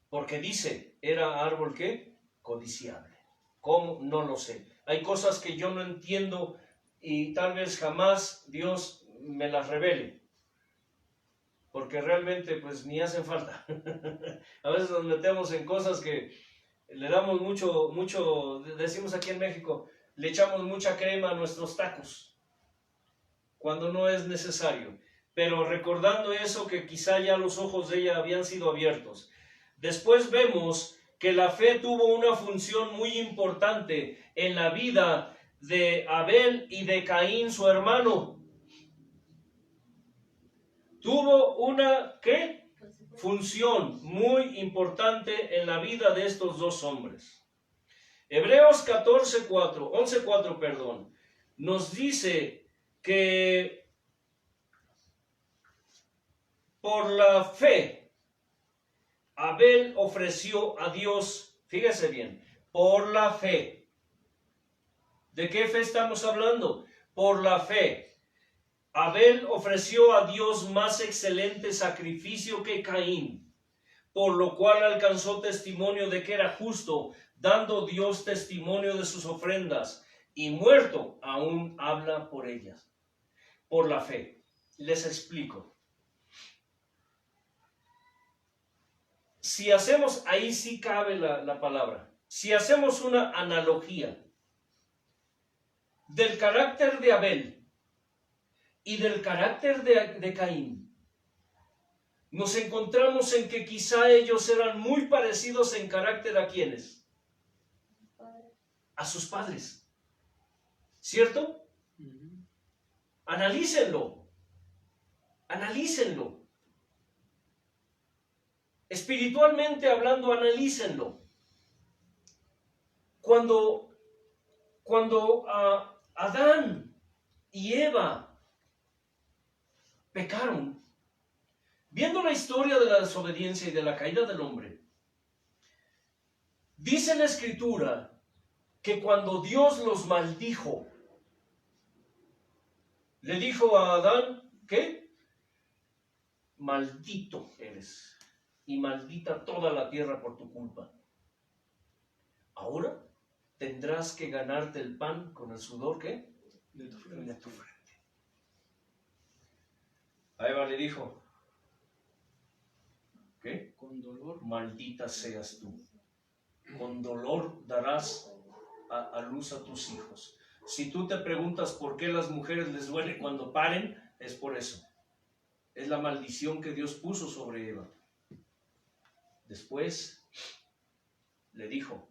Porque dice, era árbol ¿qué? Codiciable. ¿Cómo? No lo sé. Hay cosas que yo no entiendo y tal vez jamás Dios me las revele. Porque realmente pues ni hacen falta. A veces nos metemos en cosas que le damos mucho, decimos aquí en México, le echamos mucha crema a nuestros tacos, cuando no es necesario. Pero recordando eso, que quizá ya los ojos de ella habían sido abiertos. Después vemos que la fe tuvo una función muy importante en la vida de Abel y de Caín, su hermano. Tuvo una, ¿qué? Función muy importante en la vida de estos dos hombres. Hebreos 11:4, nos dice que por la fe Abel ofreció a Dios, fíjese bien, por la fe. ¿De qué fe estamos hablando? Por la fe. Abel ofreció a Dios más excelente sacrificio que Caín, por lo cual alcanzó testimonio de que era justo, dando Dios testimonio de sus ofrendas, y muerto aún habla por ellas. por la fe. Les explico. Si hacemos, ahí sí cabe la palabra, si hacemos una analogía del carácter de Abel y del carácter de Caín, nos encontramos en que quizá ellos eran muy parecidos en carácter ¿a quiénes? A sus padres. ¿Cierto? Analícenlo. Analícenlo. Espiritualmente hablando, analícenlo. Cuando Adán y Eva pecaron, viendo la historia de la desobediencia y de la caída del hombre, dice la Escritura que cuando Dios los maldijo, le dijo a Adán, ¿qué? Maldito eres y maldita toda la tierra por tu culpa. Ahora tendrás que ganarte el pan con el sudor, ¿qué? De tu frente. A Eva le dijo, ¿qué? Con dolor. Maldita seas tú. Con dolor darás a luz a tus hijos. Si tú te preguntas por qué las mujeres les duele cuando paren, es por eso. Es la maldición que Dios puso sobre Eva. Después le dijo,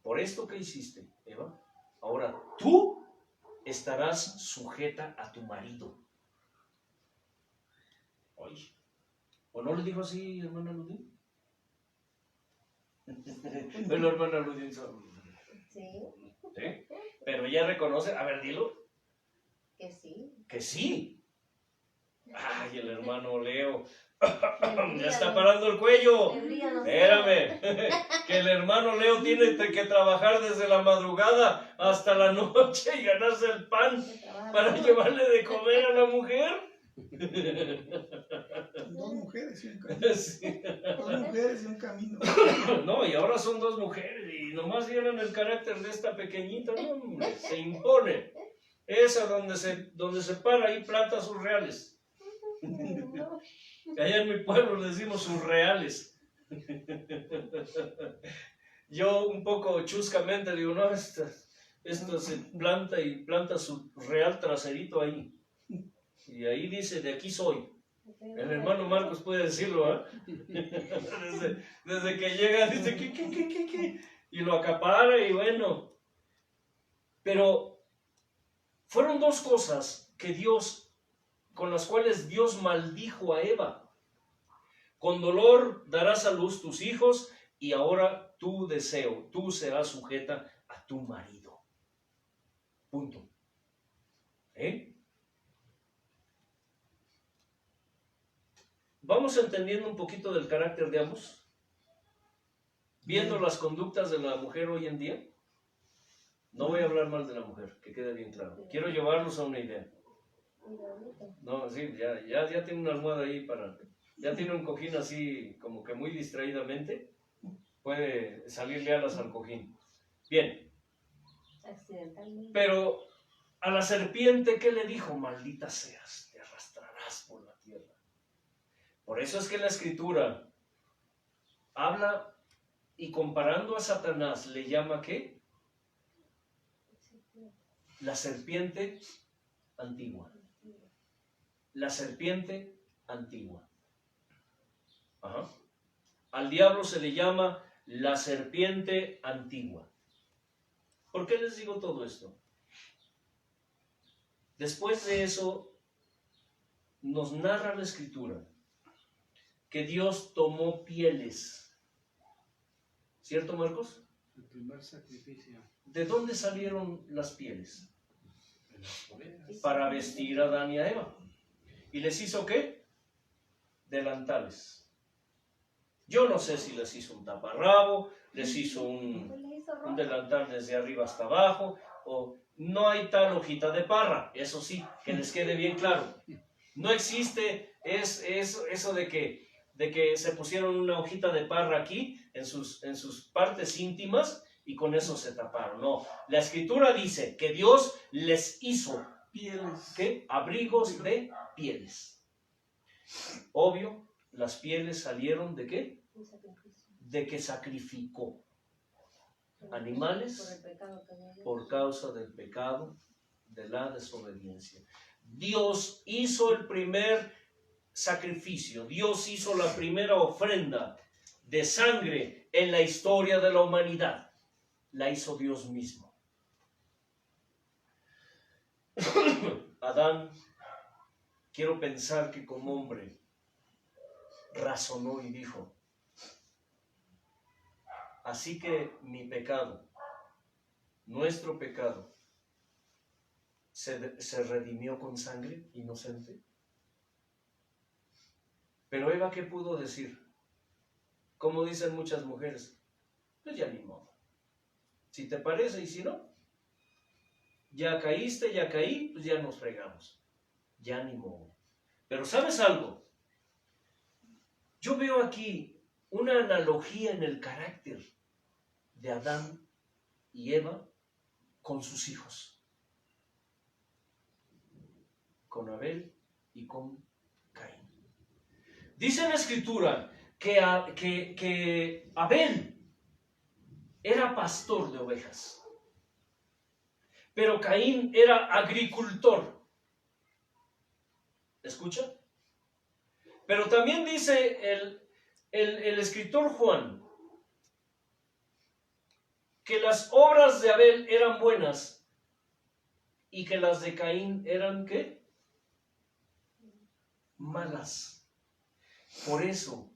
por esto que hiciste, Eva, ahora tú estarás sujeta a tu marido. Oye, ¿o no le dijo así, hermana Ludín? Pero hermana Ludín, Sí, ¿sí? Pero ella reconoce, a ver, dilo. que sí. Que sí. Ay, el hermano Leo. Le Ya está brillan parando el cuello. le brillan los Espérame. Que el hermano Leo tiene que trabajar desde la madrugada hasta la noche y ganarse el pan ojos que trabajan para duro. llevarle de comer a la mujer. Dos mujeres y un camino. Sí. Dos mujeres y un camino. No, y ahora son dos mujeres y nomás vieron el carácter de esta pequeñita, no, hombre, se impone. Esa donde se para ahí planta sus reales. Allá en mi pueblo le decimos sus reales. Yo un poco chuscamente digo, no, esto se planta y planta su real traserito ahí. Y ahí dice, de aquí soy. El hermano Marcos puede decirlo, ¿eh? Desde que llega dice, ¿qué? Y lo acapara y bueno. Pero fueron dos cosas con las cuales Dios maldijo a Eva. Con dolor darás a luz tus hijos y ahora tú serás sujeta a tu marido. Punto. ¿Eh? ¿Vamos entendiendo un poquito del carácter de ambos? Viendo las conductas de la mujer hoy en día. No voy a hablar mal de la mujer, que quede bien claro. Quiero llevarlos a una idea. No, sí, ya tiene una almohada ahí ya tiene un cojín así como que muy distraídamente. Puede salirle alas al cojín. Bien. Accidentalmente. Pero a la serpiente, ¿qué le dijo? Maldita seas, te arrastrarás por la tierra. Por eso es que la Escritura habla y comparando a Satanás le llama ¿qué? La serpiente antigua. La serpiente antigua. Ajá. Al diablo se le llama la serpiente antigua. ¿Por qué les digo todo esto? Después de eso, nos narra la Escritura que Dios tomó pieles. ¿Cierto, Marcos? El primer sacrificio. ¿De dónde salieron las pieles? De las ovejas. Para vestir a Adán y a Eva. ¿Y les hizo qué? Delantales. Yo no sé si les hizo un taparrabo, les hizo un delantal desde arriba hasta abajo, o no hay tal hojita de parra, eso sí, que les quede bien claro. No existe eso de que se pusieron una hojita de parra aquí, en sus partes íntimas, y con eso se taparon. No, la Escritura dice que Dios les hizo Pieles. ¿qué? Abrigos de pieles. Obvio, las pieles salieron ¿de qué? Un sacrificio. De que sacrificó animales Por el pecado que había. por causa del pecado, de la desobediencia. Dios hizo el primer sacrificio, Dios hizo la primera ofrenda de sangre en la historia de la humanidad. La hizo Dios mismo. Adán, quiero pensar que como hombre razonó y dijo, así que mi pecado, nuestro pecado, se redimió con sangre inocente. Pero Eva, ¿qué pudo decir? Como dicen muchas mujeres, pues ya ni modo. Si te parece y si no, ya caíste, ya caí, pues ya nos fregamos. Ya ni modo. Pero ¿sabes algo? Yo veo aquí una analogía en el carácter de Adán y Eva con sus hijos, con Abel y con Caín. Dice en la Escritura que Abel era pastor de ovejas, pero Caín era agricultor. ¿Escucha? Pero también dice el escritor Juan que las obras de Abel eran buenas y que las de Caín eran ¿qué? Malas. Por eso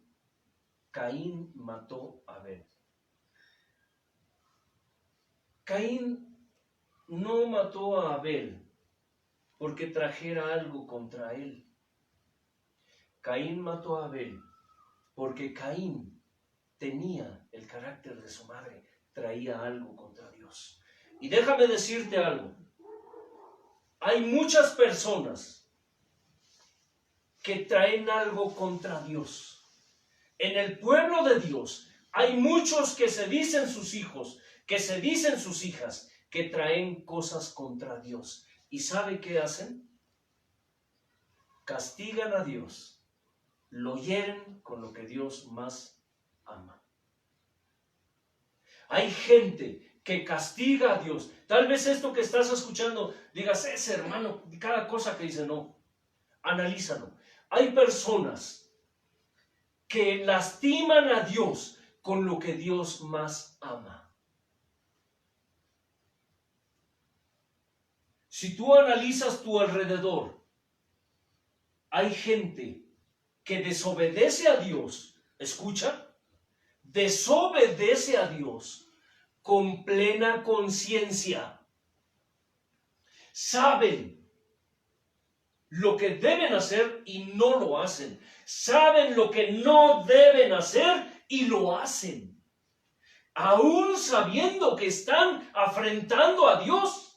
Caín mató a Abel. Caín no mató a Abel porque trajera algo contra él. Caín mató a Abel porque Caín tenía el carácter de su madre, traía algo contra Dios. Y déjame decirte algo, hay muchas personas que traen algo contra Dios. En el pueblo de Dios hay muchos que se dicen sus hijos, que se dicen sus hijas, que traen cosas contra Dios. ¿Y sabe qué hacen? Castigan a Dios, lo hieren con lo que Dios más ama. Hay gente que castiga a Dios. Tal vez esto que estás escuchando, digas, ese hermano, cada cosa que dice, no, analízalo. Hay personas que lastiman a Dios con lo que Dios más ama. Si tú analizas tu alrededor, hay gente que desobedece a Dios, escucha, desobedece a Dios con plena conciencia. Saben lo que deben hacer y no lo hacen. Saben lo que no deben hacer y lo hacen. Aún sabiendo que están afrentando a Dios.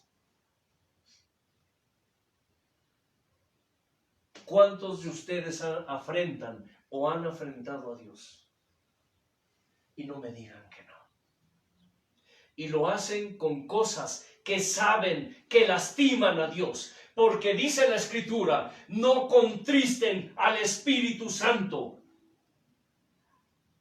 ¿Cuántos de ustedes afrentan o han afrentado a Dios? Y no me digan que no. Y lo hacen con cosas que saben que lastiman a Dios. Porque dice la Escritura, no contristen al Espíritu Santo.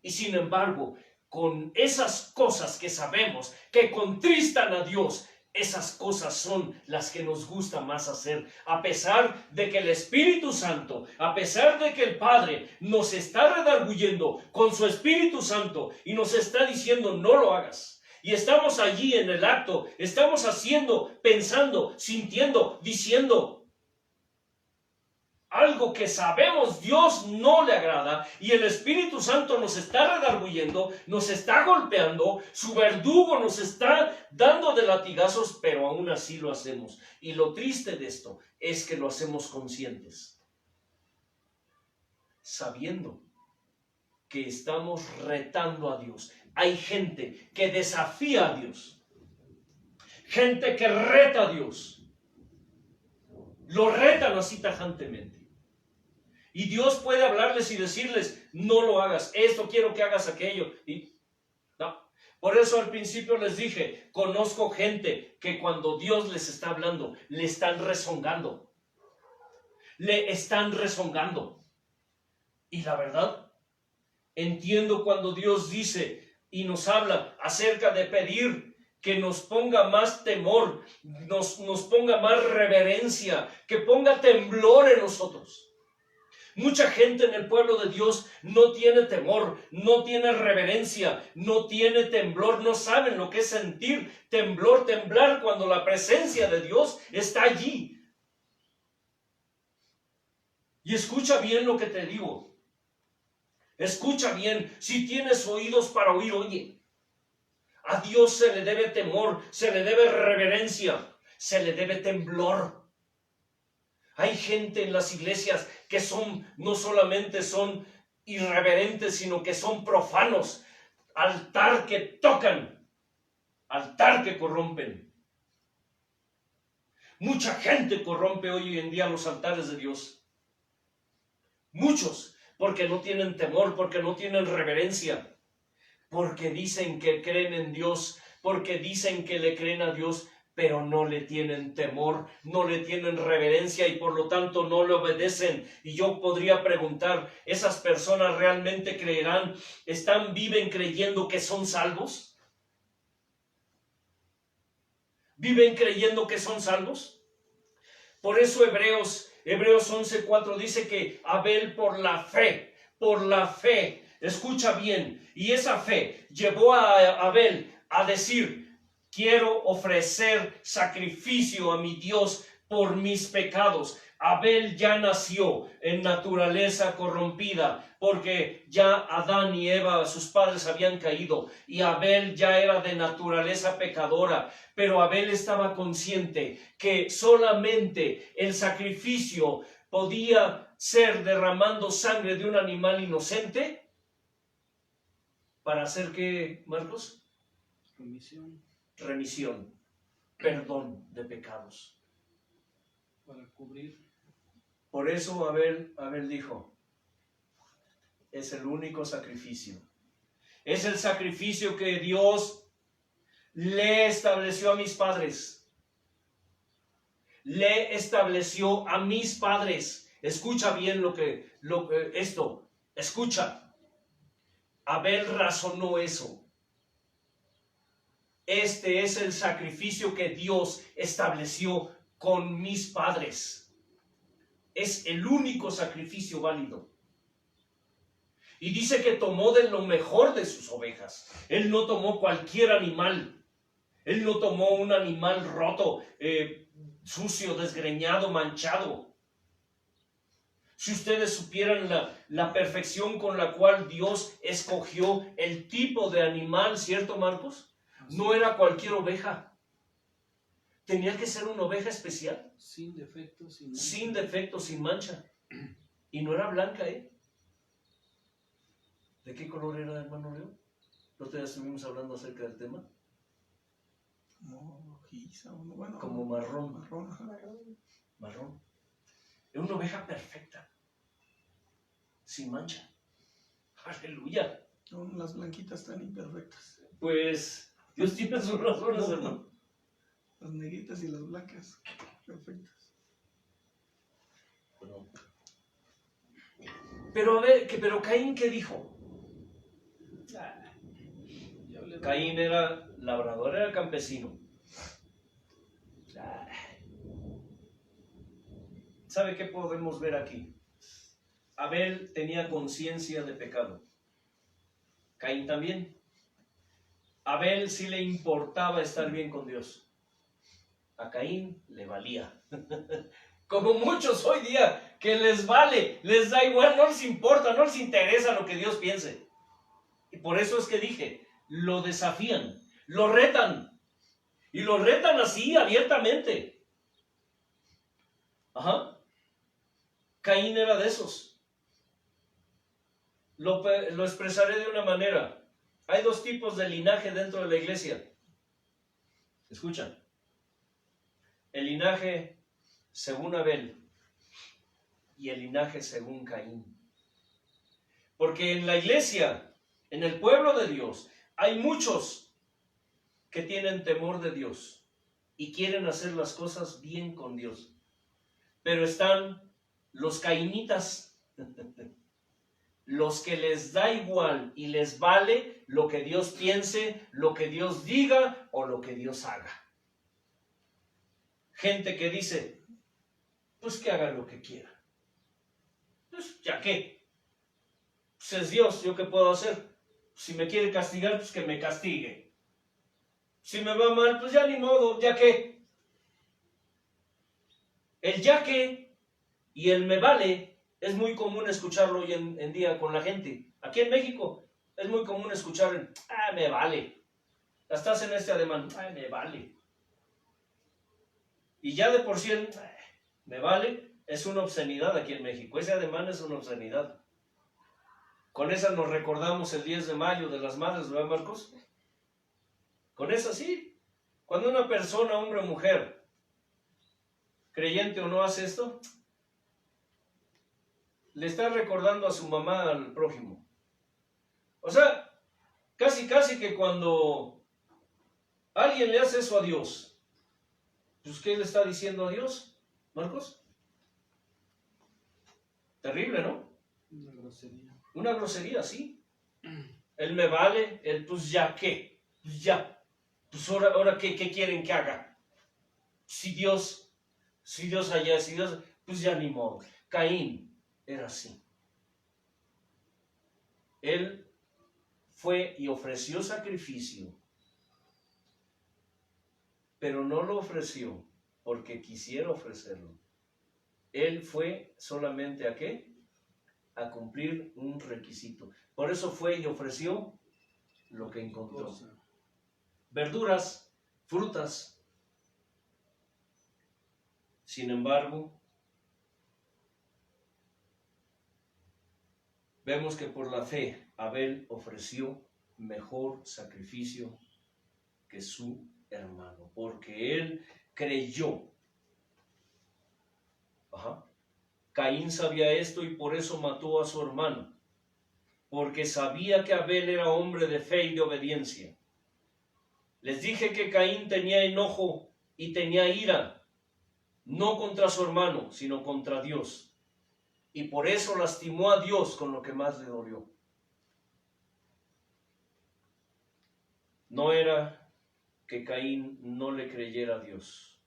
Y sin embargo, con esas cosas que sabemos que contristan a Dios, esas cosas son las que nos gusta más hacer, a pesar de que el Espíritu Santo, a pesar de que el Padre nos está redarguyendo con su Espíritu Santo y nos está diciendo no lo hagas. Y estamos allí en el acto, estamos haciendo, pensando, sintiendo, diciendo algo que sabemos Dios no le agrada y el Espíritu Santo nos está redarguyendo, nos está golpeando, su verdugo nos está dando de latigazos, pero aún así lo hacemos. Y lo triste de esto es que lo hacemos conscientes, sabiendo que estamos retando a Dios. Hay gente que desafía a Dios, gente que reta a Dios, lo retan así tajantemente. Y Dios puede hablarles y decirles, no lo hagas, esto quiero que hagas aquello. Y no, Por eso al principio les dije, conozco gente que cuando Dios les está hablando, le están rezongando. Le están rezongando. Y la verdad, entiendo cuando Dios dice y nos habla acerca de pedir que nos ponga más temor, nos ponga más reverencia, que ponga temblor en nosotros. Mucha gente en el pueblo de Dios no tiene temor, no tiene reverencia, no tiene temblor, no saben lo que es sentir temblor, temblar cuando la presencia de Dios está allí. Y escucha bien lo que te digo. Escucha bien, si tienes oídos para oír, oye. A Dios se le debe temor, se le debe reverencia, se le debe temblor. Hay gente en las iglesias que no solamente son irreverentes, sino que son profanos. Altar que tocan, altar que corrompen. Mucha gente corrompe hoy en día los altares de Dios. Muchos, porque no tienen temor, porque no tienen reverencia, porque dicen que creen en Dios, porque dicen que le creen a Dios, pero no le tienen temor, no le tienen reverencia y por lo tanto no le obedecen. Y yo podría preguntar, ¿esas personas realmente creerán, viven creyendo que son salvos? ¿Viven creyendo que son salvos? Por eso Hebreos 11:4 dice que Abel por la fe, escucha bien, y esa fe llevó a Abel a decir, quiero ofrecer sacrificio a mi Dios por mis pecados. Abel ya nació en naturaleza corrompida, porque ya Adán y Eva, sus padres, habían caído, y Abel ya era de naturaleza pecadora, pero Abel estaba consciente que solamente el sacrificio podía ser derramando sangre de un animal inocente. ¿Para hacer qué, Marcos? Remisión, perdón de pecados. Para cubrir. Por eso Abel dijo, es el único sacrificio. Es el sacrificio que Dios le estableció a mis padres. Le estableció a mis padres. Escucha bien escucha. Abel razonó eso. Este es el sacrificio que Dios estableció con mis padres. Es el único sacrificio válido. Y dice que tomó de lo mejor de sus ovejas. Él no tomó cualquier animal. Él no tomó un animal roto, sucio, desgreñado, manchado. Si ustedes supieran la perfección con la cual Dios escogió el tipo de animal, ¿cierto, Marcos? No era cualquier oveja. Tenía que ser una oveja especial. Sin defecto, sin mancha. Sin defecto, sin mancha. Y no era blanca, ¿eh? ¿De qué color era, hermano Leo? ¿No te estuvimos hablando acerca del tema? Como rojiza, bueno. Como marrón. Marrón, ajá. Marrón. Era una oveja perfecta. Sin mancha. Aleluya. Son las blanquitas tan imperfectas. Pues Dios tiene sus razones, hermano. Las negritas y las blancas, perfectas. Bueno. Pero a ver, pero Caín, ¿qué dijo? Caín era labrador, era campesino. ¿Sabe qué podemos ver aquí? Abel tenía conciencia de pecado. Caín también. Abel sí le importaba estar bien con Dios. A Caín le valía. Como muchos hoy día, que les vale, les da igual, no les importa, no les interesa lo que Dios piense. Y por eso es que dije, lo desafían, lo retan. Y lo retan así, abiertamente. Ajá. Caín era de esos. Lo expresaré de una manera. Hay dos tipos de linaje dentro de la iglesia. Escuchan. El linaje según Abel y el linaje según Caín. Porque en la iglesia, en el pueblo de Dios, hay muchos que tienen temor de Dios y quieren hacer las cosas bien con Dios. Pero están los cainitas, los que les da igual y les vale lo que Dios piense, lo que Dios diga o lo que Dios haga. Gente que dice, pues que haga lo que quiera. Pues ya qué. Pues es Dios, ¿yo qué puedo hacer? Si me quiere castigar, pues que me castigue. Si me va mal, pues ya ni modo, ya qué. El ya qué y el me vale es muy común escucharlo hoy en día con la gente. Aquí en México es muy común escuchar el, me vale. Estás en este ademán, me vale. Y ya de por sí el me vale es una obscenidad aquí en México. Ese ademán es una obscenidad. Con esa nos recordamos el 10 de mayo de las madres, ¿verdad, Marcos? Con esa sí. Cuando una persona, hombre o mujer, creyente o no, hace esto, le está recordando a su mamá al prójimo. O sea, casi que cuando alguien le hace eso a Dios, pues ¿qué le está diciendo a Dios, Marcos? Terrible, ¿no? Una grosería. Una grosería, sí. El me vale, el pues ya qué, pues ya. Pues ahora ¿qué quieren que haga? Si Dios allá, si Dios, pues ya ni modo. Caín era así. Él fue y ofreció sacrificio, pero no lo ofreció porque quisiera ofrecerlo. Él fue solamente ¿a qué? A cumplir un requisito. Por eso fue y ofreció lo que encontró. Verduras, frutas. Sin embargo, vemos que por la fe Abel ofreció mejor sacrificio que su hermano, porque él creyó. Caín sabía esto y por eso mató a su hermano, porque sabía que Abel era hombre de fe y de obediencia. Les dije que Caín tenía enojo y tenía ira, no contra su hermano, sino contra Dios. Y por eso lastimó a Dios con lo que más le dolió. No era que Caín no le creyera a Dios.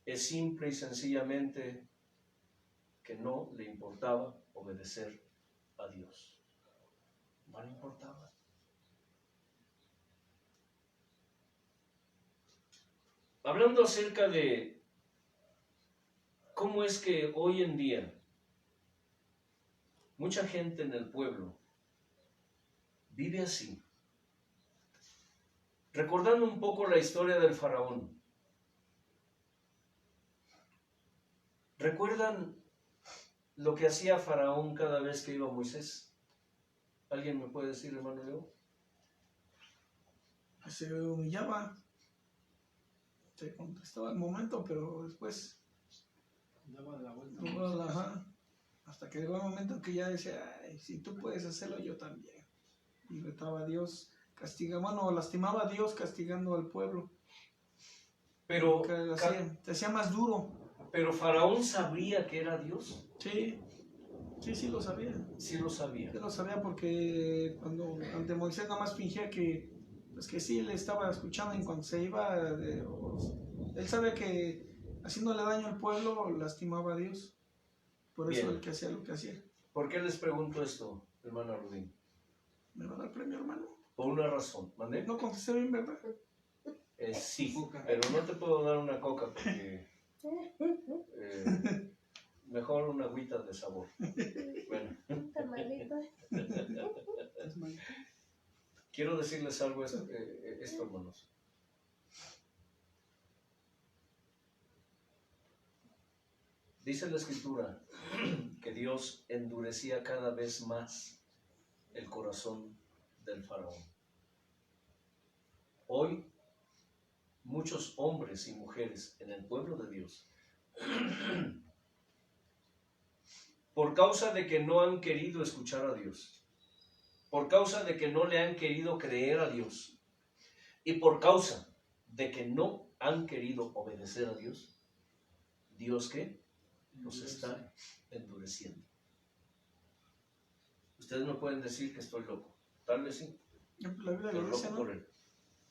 Es simple y sencillamente que no le importaba obedecer a Dios. No le importaba. Hablando acerca de cómo es que hoy en día mucha gente en el pueblo vive así. Recordando un poco la historia del faraón. ¿Recuerdan lo que hacía Faraón cada vez que iba Moisés? ¿Alguien me puede decir, hermano Leo? Se humillaba, se contestaba el momento, pero después Daba la vuelta. hasta que llegó el momento en que ya decía, ay, si tú puedes hacerlo, yo también. Y retaba a Dios, lastimaba a Dios castigando al pueblo. Pero Te hacía más duro. Pero Faraón sabía que era Dios. Sí lo sabía. Sí lo sabía. Sí lo sabía porque cuando ante Moisés nada más fingía que sí le estaba escuchando, y cuando se iba, él sabe que haciéndole daño al pueblo lastimaba a Dios. Por eso él que hacía lo que hacía. ¿Por qué les pregunto esto, hermano Rudín? ¿Me va a dar premio, hermano? Por una razón. ¿Mandé? No contesté bien, ¿verdad? Sí, pero no te puedo dar una coca porque mejor una agüita de sabor. Bueno. Quiero decirles algo esto, hermanos. Dice la Escritura que Dios endurecía cada vez más el corazón del faraón. Hoy, muchos hombres y mujeres en el pueblo de Dios, por causa de que no han querido escuchar a Dios, por causa de que no le han querido creer a Dios, Y por causa de que no han querido obedecer a Dios, ¿Dios qué? Los está endureciendo. Ustedes me pueden decir que estoy loco. Tal vez sí. La Biblia Pero lo dice, loco ¿no? por él.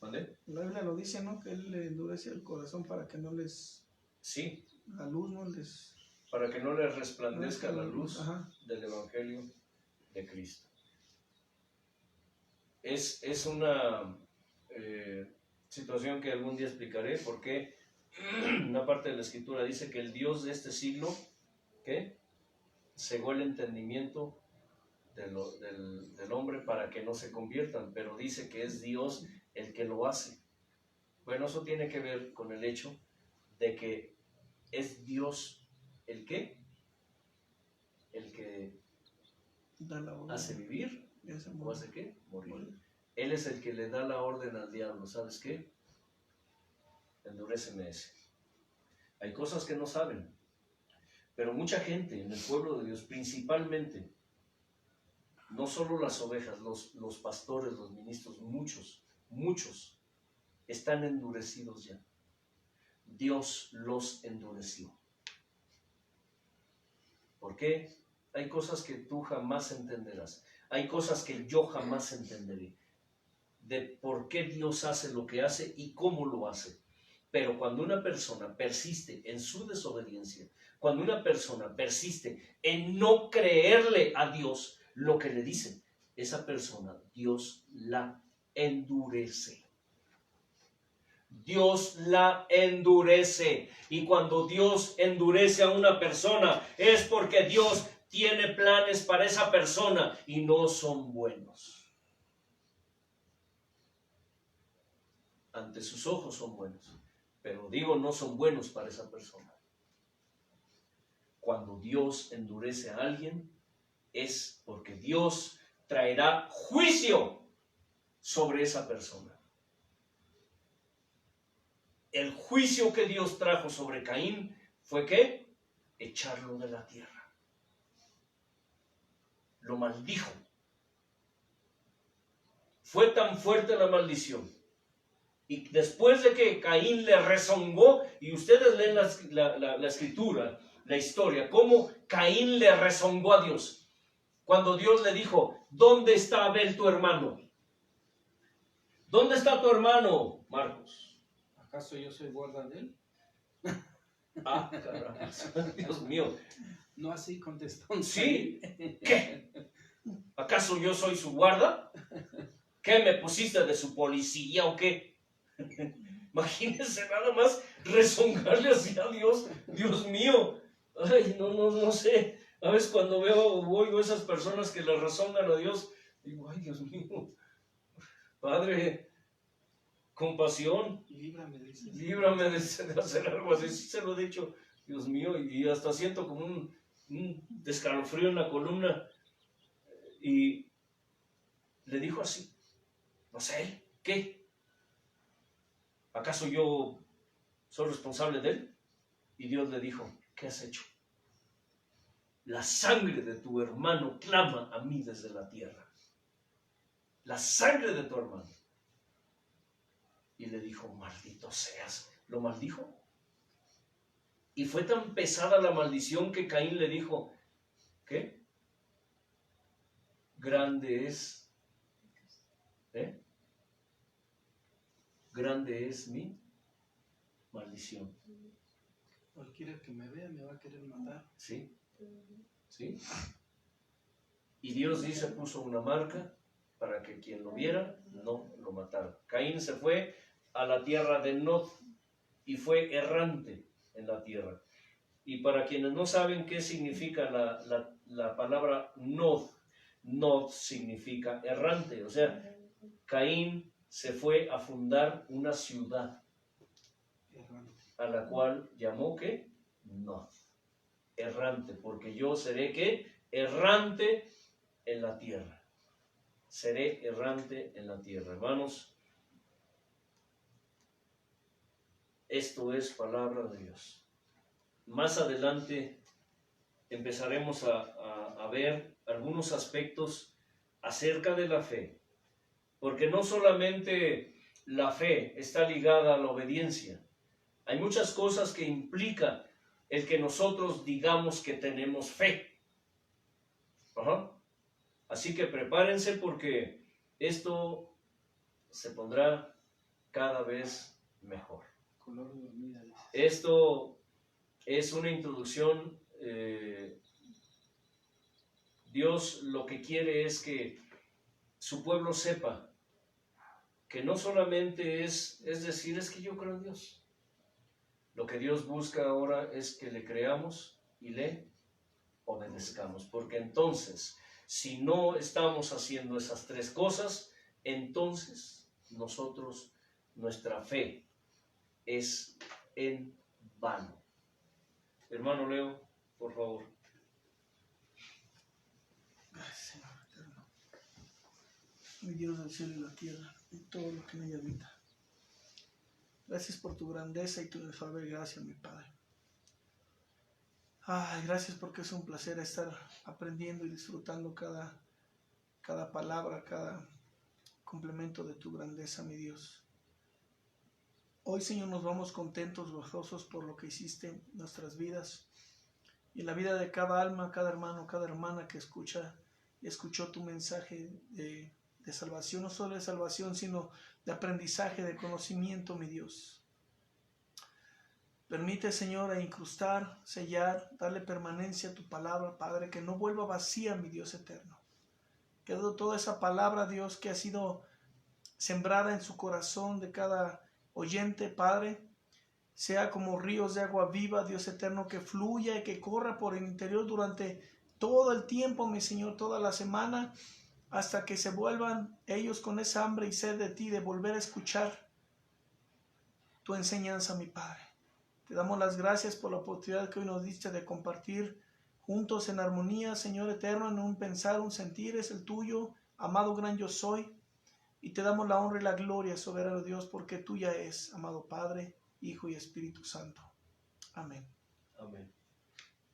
¿Mande? La Biblia lo dice, ¿no? Que Él le endurece el corazón para que no les, Sí, la luz no les... para que no les resplandezca la luz Ajá. del Evangelio de Cristo. Es una situación que algún día explicaré, porque una parte de la Escritura dice que el Dios de este siglo, ¿qué? Cegó el entendimiento del hombre para que no se conviertan, pero dice que es Dios el que lo hace. Bueno, eso tiene que ver con el hecho de que es Dios el que Da la orden. hace vivir Y hace o morir. hace qué, morir. Él es el que le da la orden al diablo, ¿sabes qué? Enduréceme ese. Hay cosas que no saben, pero mucha gente en el pueblo de Dios, principalmente, no solo las ovejas, los pastores, los ministros, muchos están endurecidos ya. Dios los endureció. ¿Por qué? Hay cosas que tú jamás entenderás. Hay cosas que yo jamás entenderé. De por qué Dios hace lo que hace y cómo lo hace. Pero cuando una persona persiste en su desobediencia, cuando una persona persiste en no creerle a Dios lo que le dice, esa persona, Dios la endurece. Dios la endurece. Y cuando Dios endurece a una persona, es porque Dios tiene planes para esa persona y no son buenos. Ante sus ojos son buenos, pero digo, no son buenos para esa persona. Cuando Dios endurece a alguien, es porque Dios traerá juicio sobre esa persona. El juicio que Dios trajo sobre Caín fue ¿qué? Echarlo de la tierra. Lo maldijo. Fue tan fuerte la maldición. Y después de que Caín le rezongó, y ustedes leen la escritura, la historia, cómo Caín le rezongó a Dios. Cuando Dios le dijo, ¿dónde está Abel tu hermano? ¿Dónde está tu hermano, Marcos? ¿Acaso yo soy guarda de él? Ah, caramba, Dios mío. No así contestó. ¿Sí? ¿Qué? ¿Acaso yo soy su guarda? ¿Qué me pusiste de su policía o qué? Imagínense nada más rezongarle así a Dios. Dios mío. Ay, no sé. A veces cuando veo o oigo esas personas que le rezongan a Dios, digo, ay, Dios mío. Padre, compasión. Líbrame, dices. Líbrame de hacer algo así. Sí se lo he dicho, Dios mío. Y hasta siento como un escalofrío en la columna. Y le dijo así. No sé, ¿qué? ¿Acaso yo soy responsable de él? Y Dios le dijo, ¿qué has hecho? La sangre de tu hermano clama a mí desde la tierra. La sangre de tu hermano. Y le dijo, maldito seas. ¿Lo maldijo? Y fue tan pesada la maldición que Caín le dijo, ¿qué? Grande es, grande es mi maldición. Cualquiera que me vea me va a querer matar. ¿Sí? ¿Sí? Y Dios dice, puso una marca para que quien lo viera no lo matara. Caín se fue a la tierra de Nod y fue errante en la tierra. Y para quienes no saben qué significa la palabra Nod, Nod significa errante. O sea, Caín se fue a fundar una ciudad a la cual llamó ¿qué? Nod. Errante, porque yo seré ¿qué? Errante en la tierra. Seré errante en la tierra. Hermanos, esto es palabra de Dios. Más adelante empezaremos a ver algunos aspectos acerca de la fe. Porque no solamente la fe está ligada a la obediencia. Hay muchas cosas que implica el que nosotros digamos que tenemos fe. Ajá. Así que prepárense porque esto se pondrá cada vez mejor. Color de hormiga, dice. Esto es una introducción. Dios lo que quiere es que su pueblo sepa que no solamente es decir, es que yo creo en Dios. Lo que Dios busca ahora es que le creamos y le obedezcamos. Porque entonces, si no estamos haciendo esas tres cosas, entonces nuestra fe es en vano. Hermano Leo, por favor. Gracias, Señor eterno. Mi Dios del cielo y la tierra, y todo lo que en ella habita. Gracias por tu grandeza y tu inefable gracia, mi Padre. Ay, gracias porque es un placer estar aprendiendo y disfrutando cada palabra, cada complemento de tu grandeza, mi Dios. Hoy, Señor, nos vamos contentos, gozosos por lo que hiciste en nuestras vidas y en la vida de cada alma, cada hermano, cada hermana que escucha y escuchó tu mensaje de salvación, no solo de salvación, sino de aprendizaje, de conocimiento, mi Dios. Permite, Señor, incrustar, sellar, darle permanencia a tu palabra, Padre, que no vuelva vacía, mi Dios eterno. Que toda esa palabra, Dios, que ha sido sembrada en su corazón de cada oyente, Padre, sea como ríos de agua viva, Dios eterno, que fluya y que corra por el interior durante todo el tiempo, mi Señor, toda la semana, hasta que se vuelvan ellos con esa hambre y sed de ti, de volver a escuchar tu enseñanza, mi Padre. Te damos las gracias por la oportunidad que hoy nos diste de compartir juntos en armonía, Señor eterno, en un pensar, un sentir, es el tuyo, amado gran yo soy. Y te damos la honra y la gloria, soberano Dios, porque tuya es, amado Padre, Hijo y Espíritu Santo. Amén. Amén.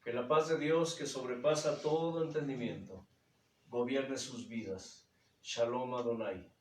Que la paz de Dios, que sobrepasa todo entendimiento, gobierne sus vidas. Shalom Adonai.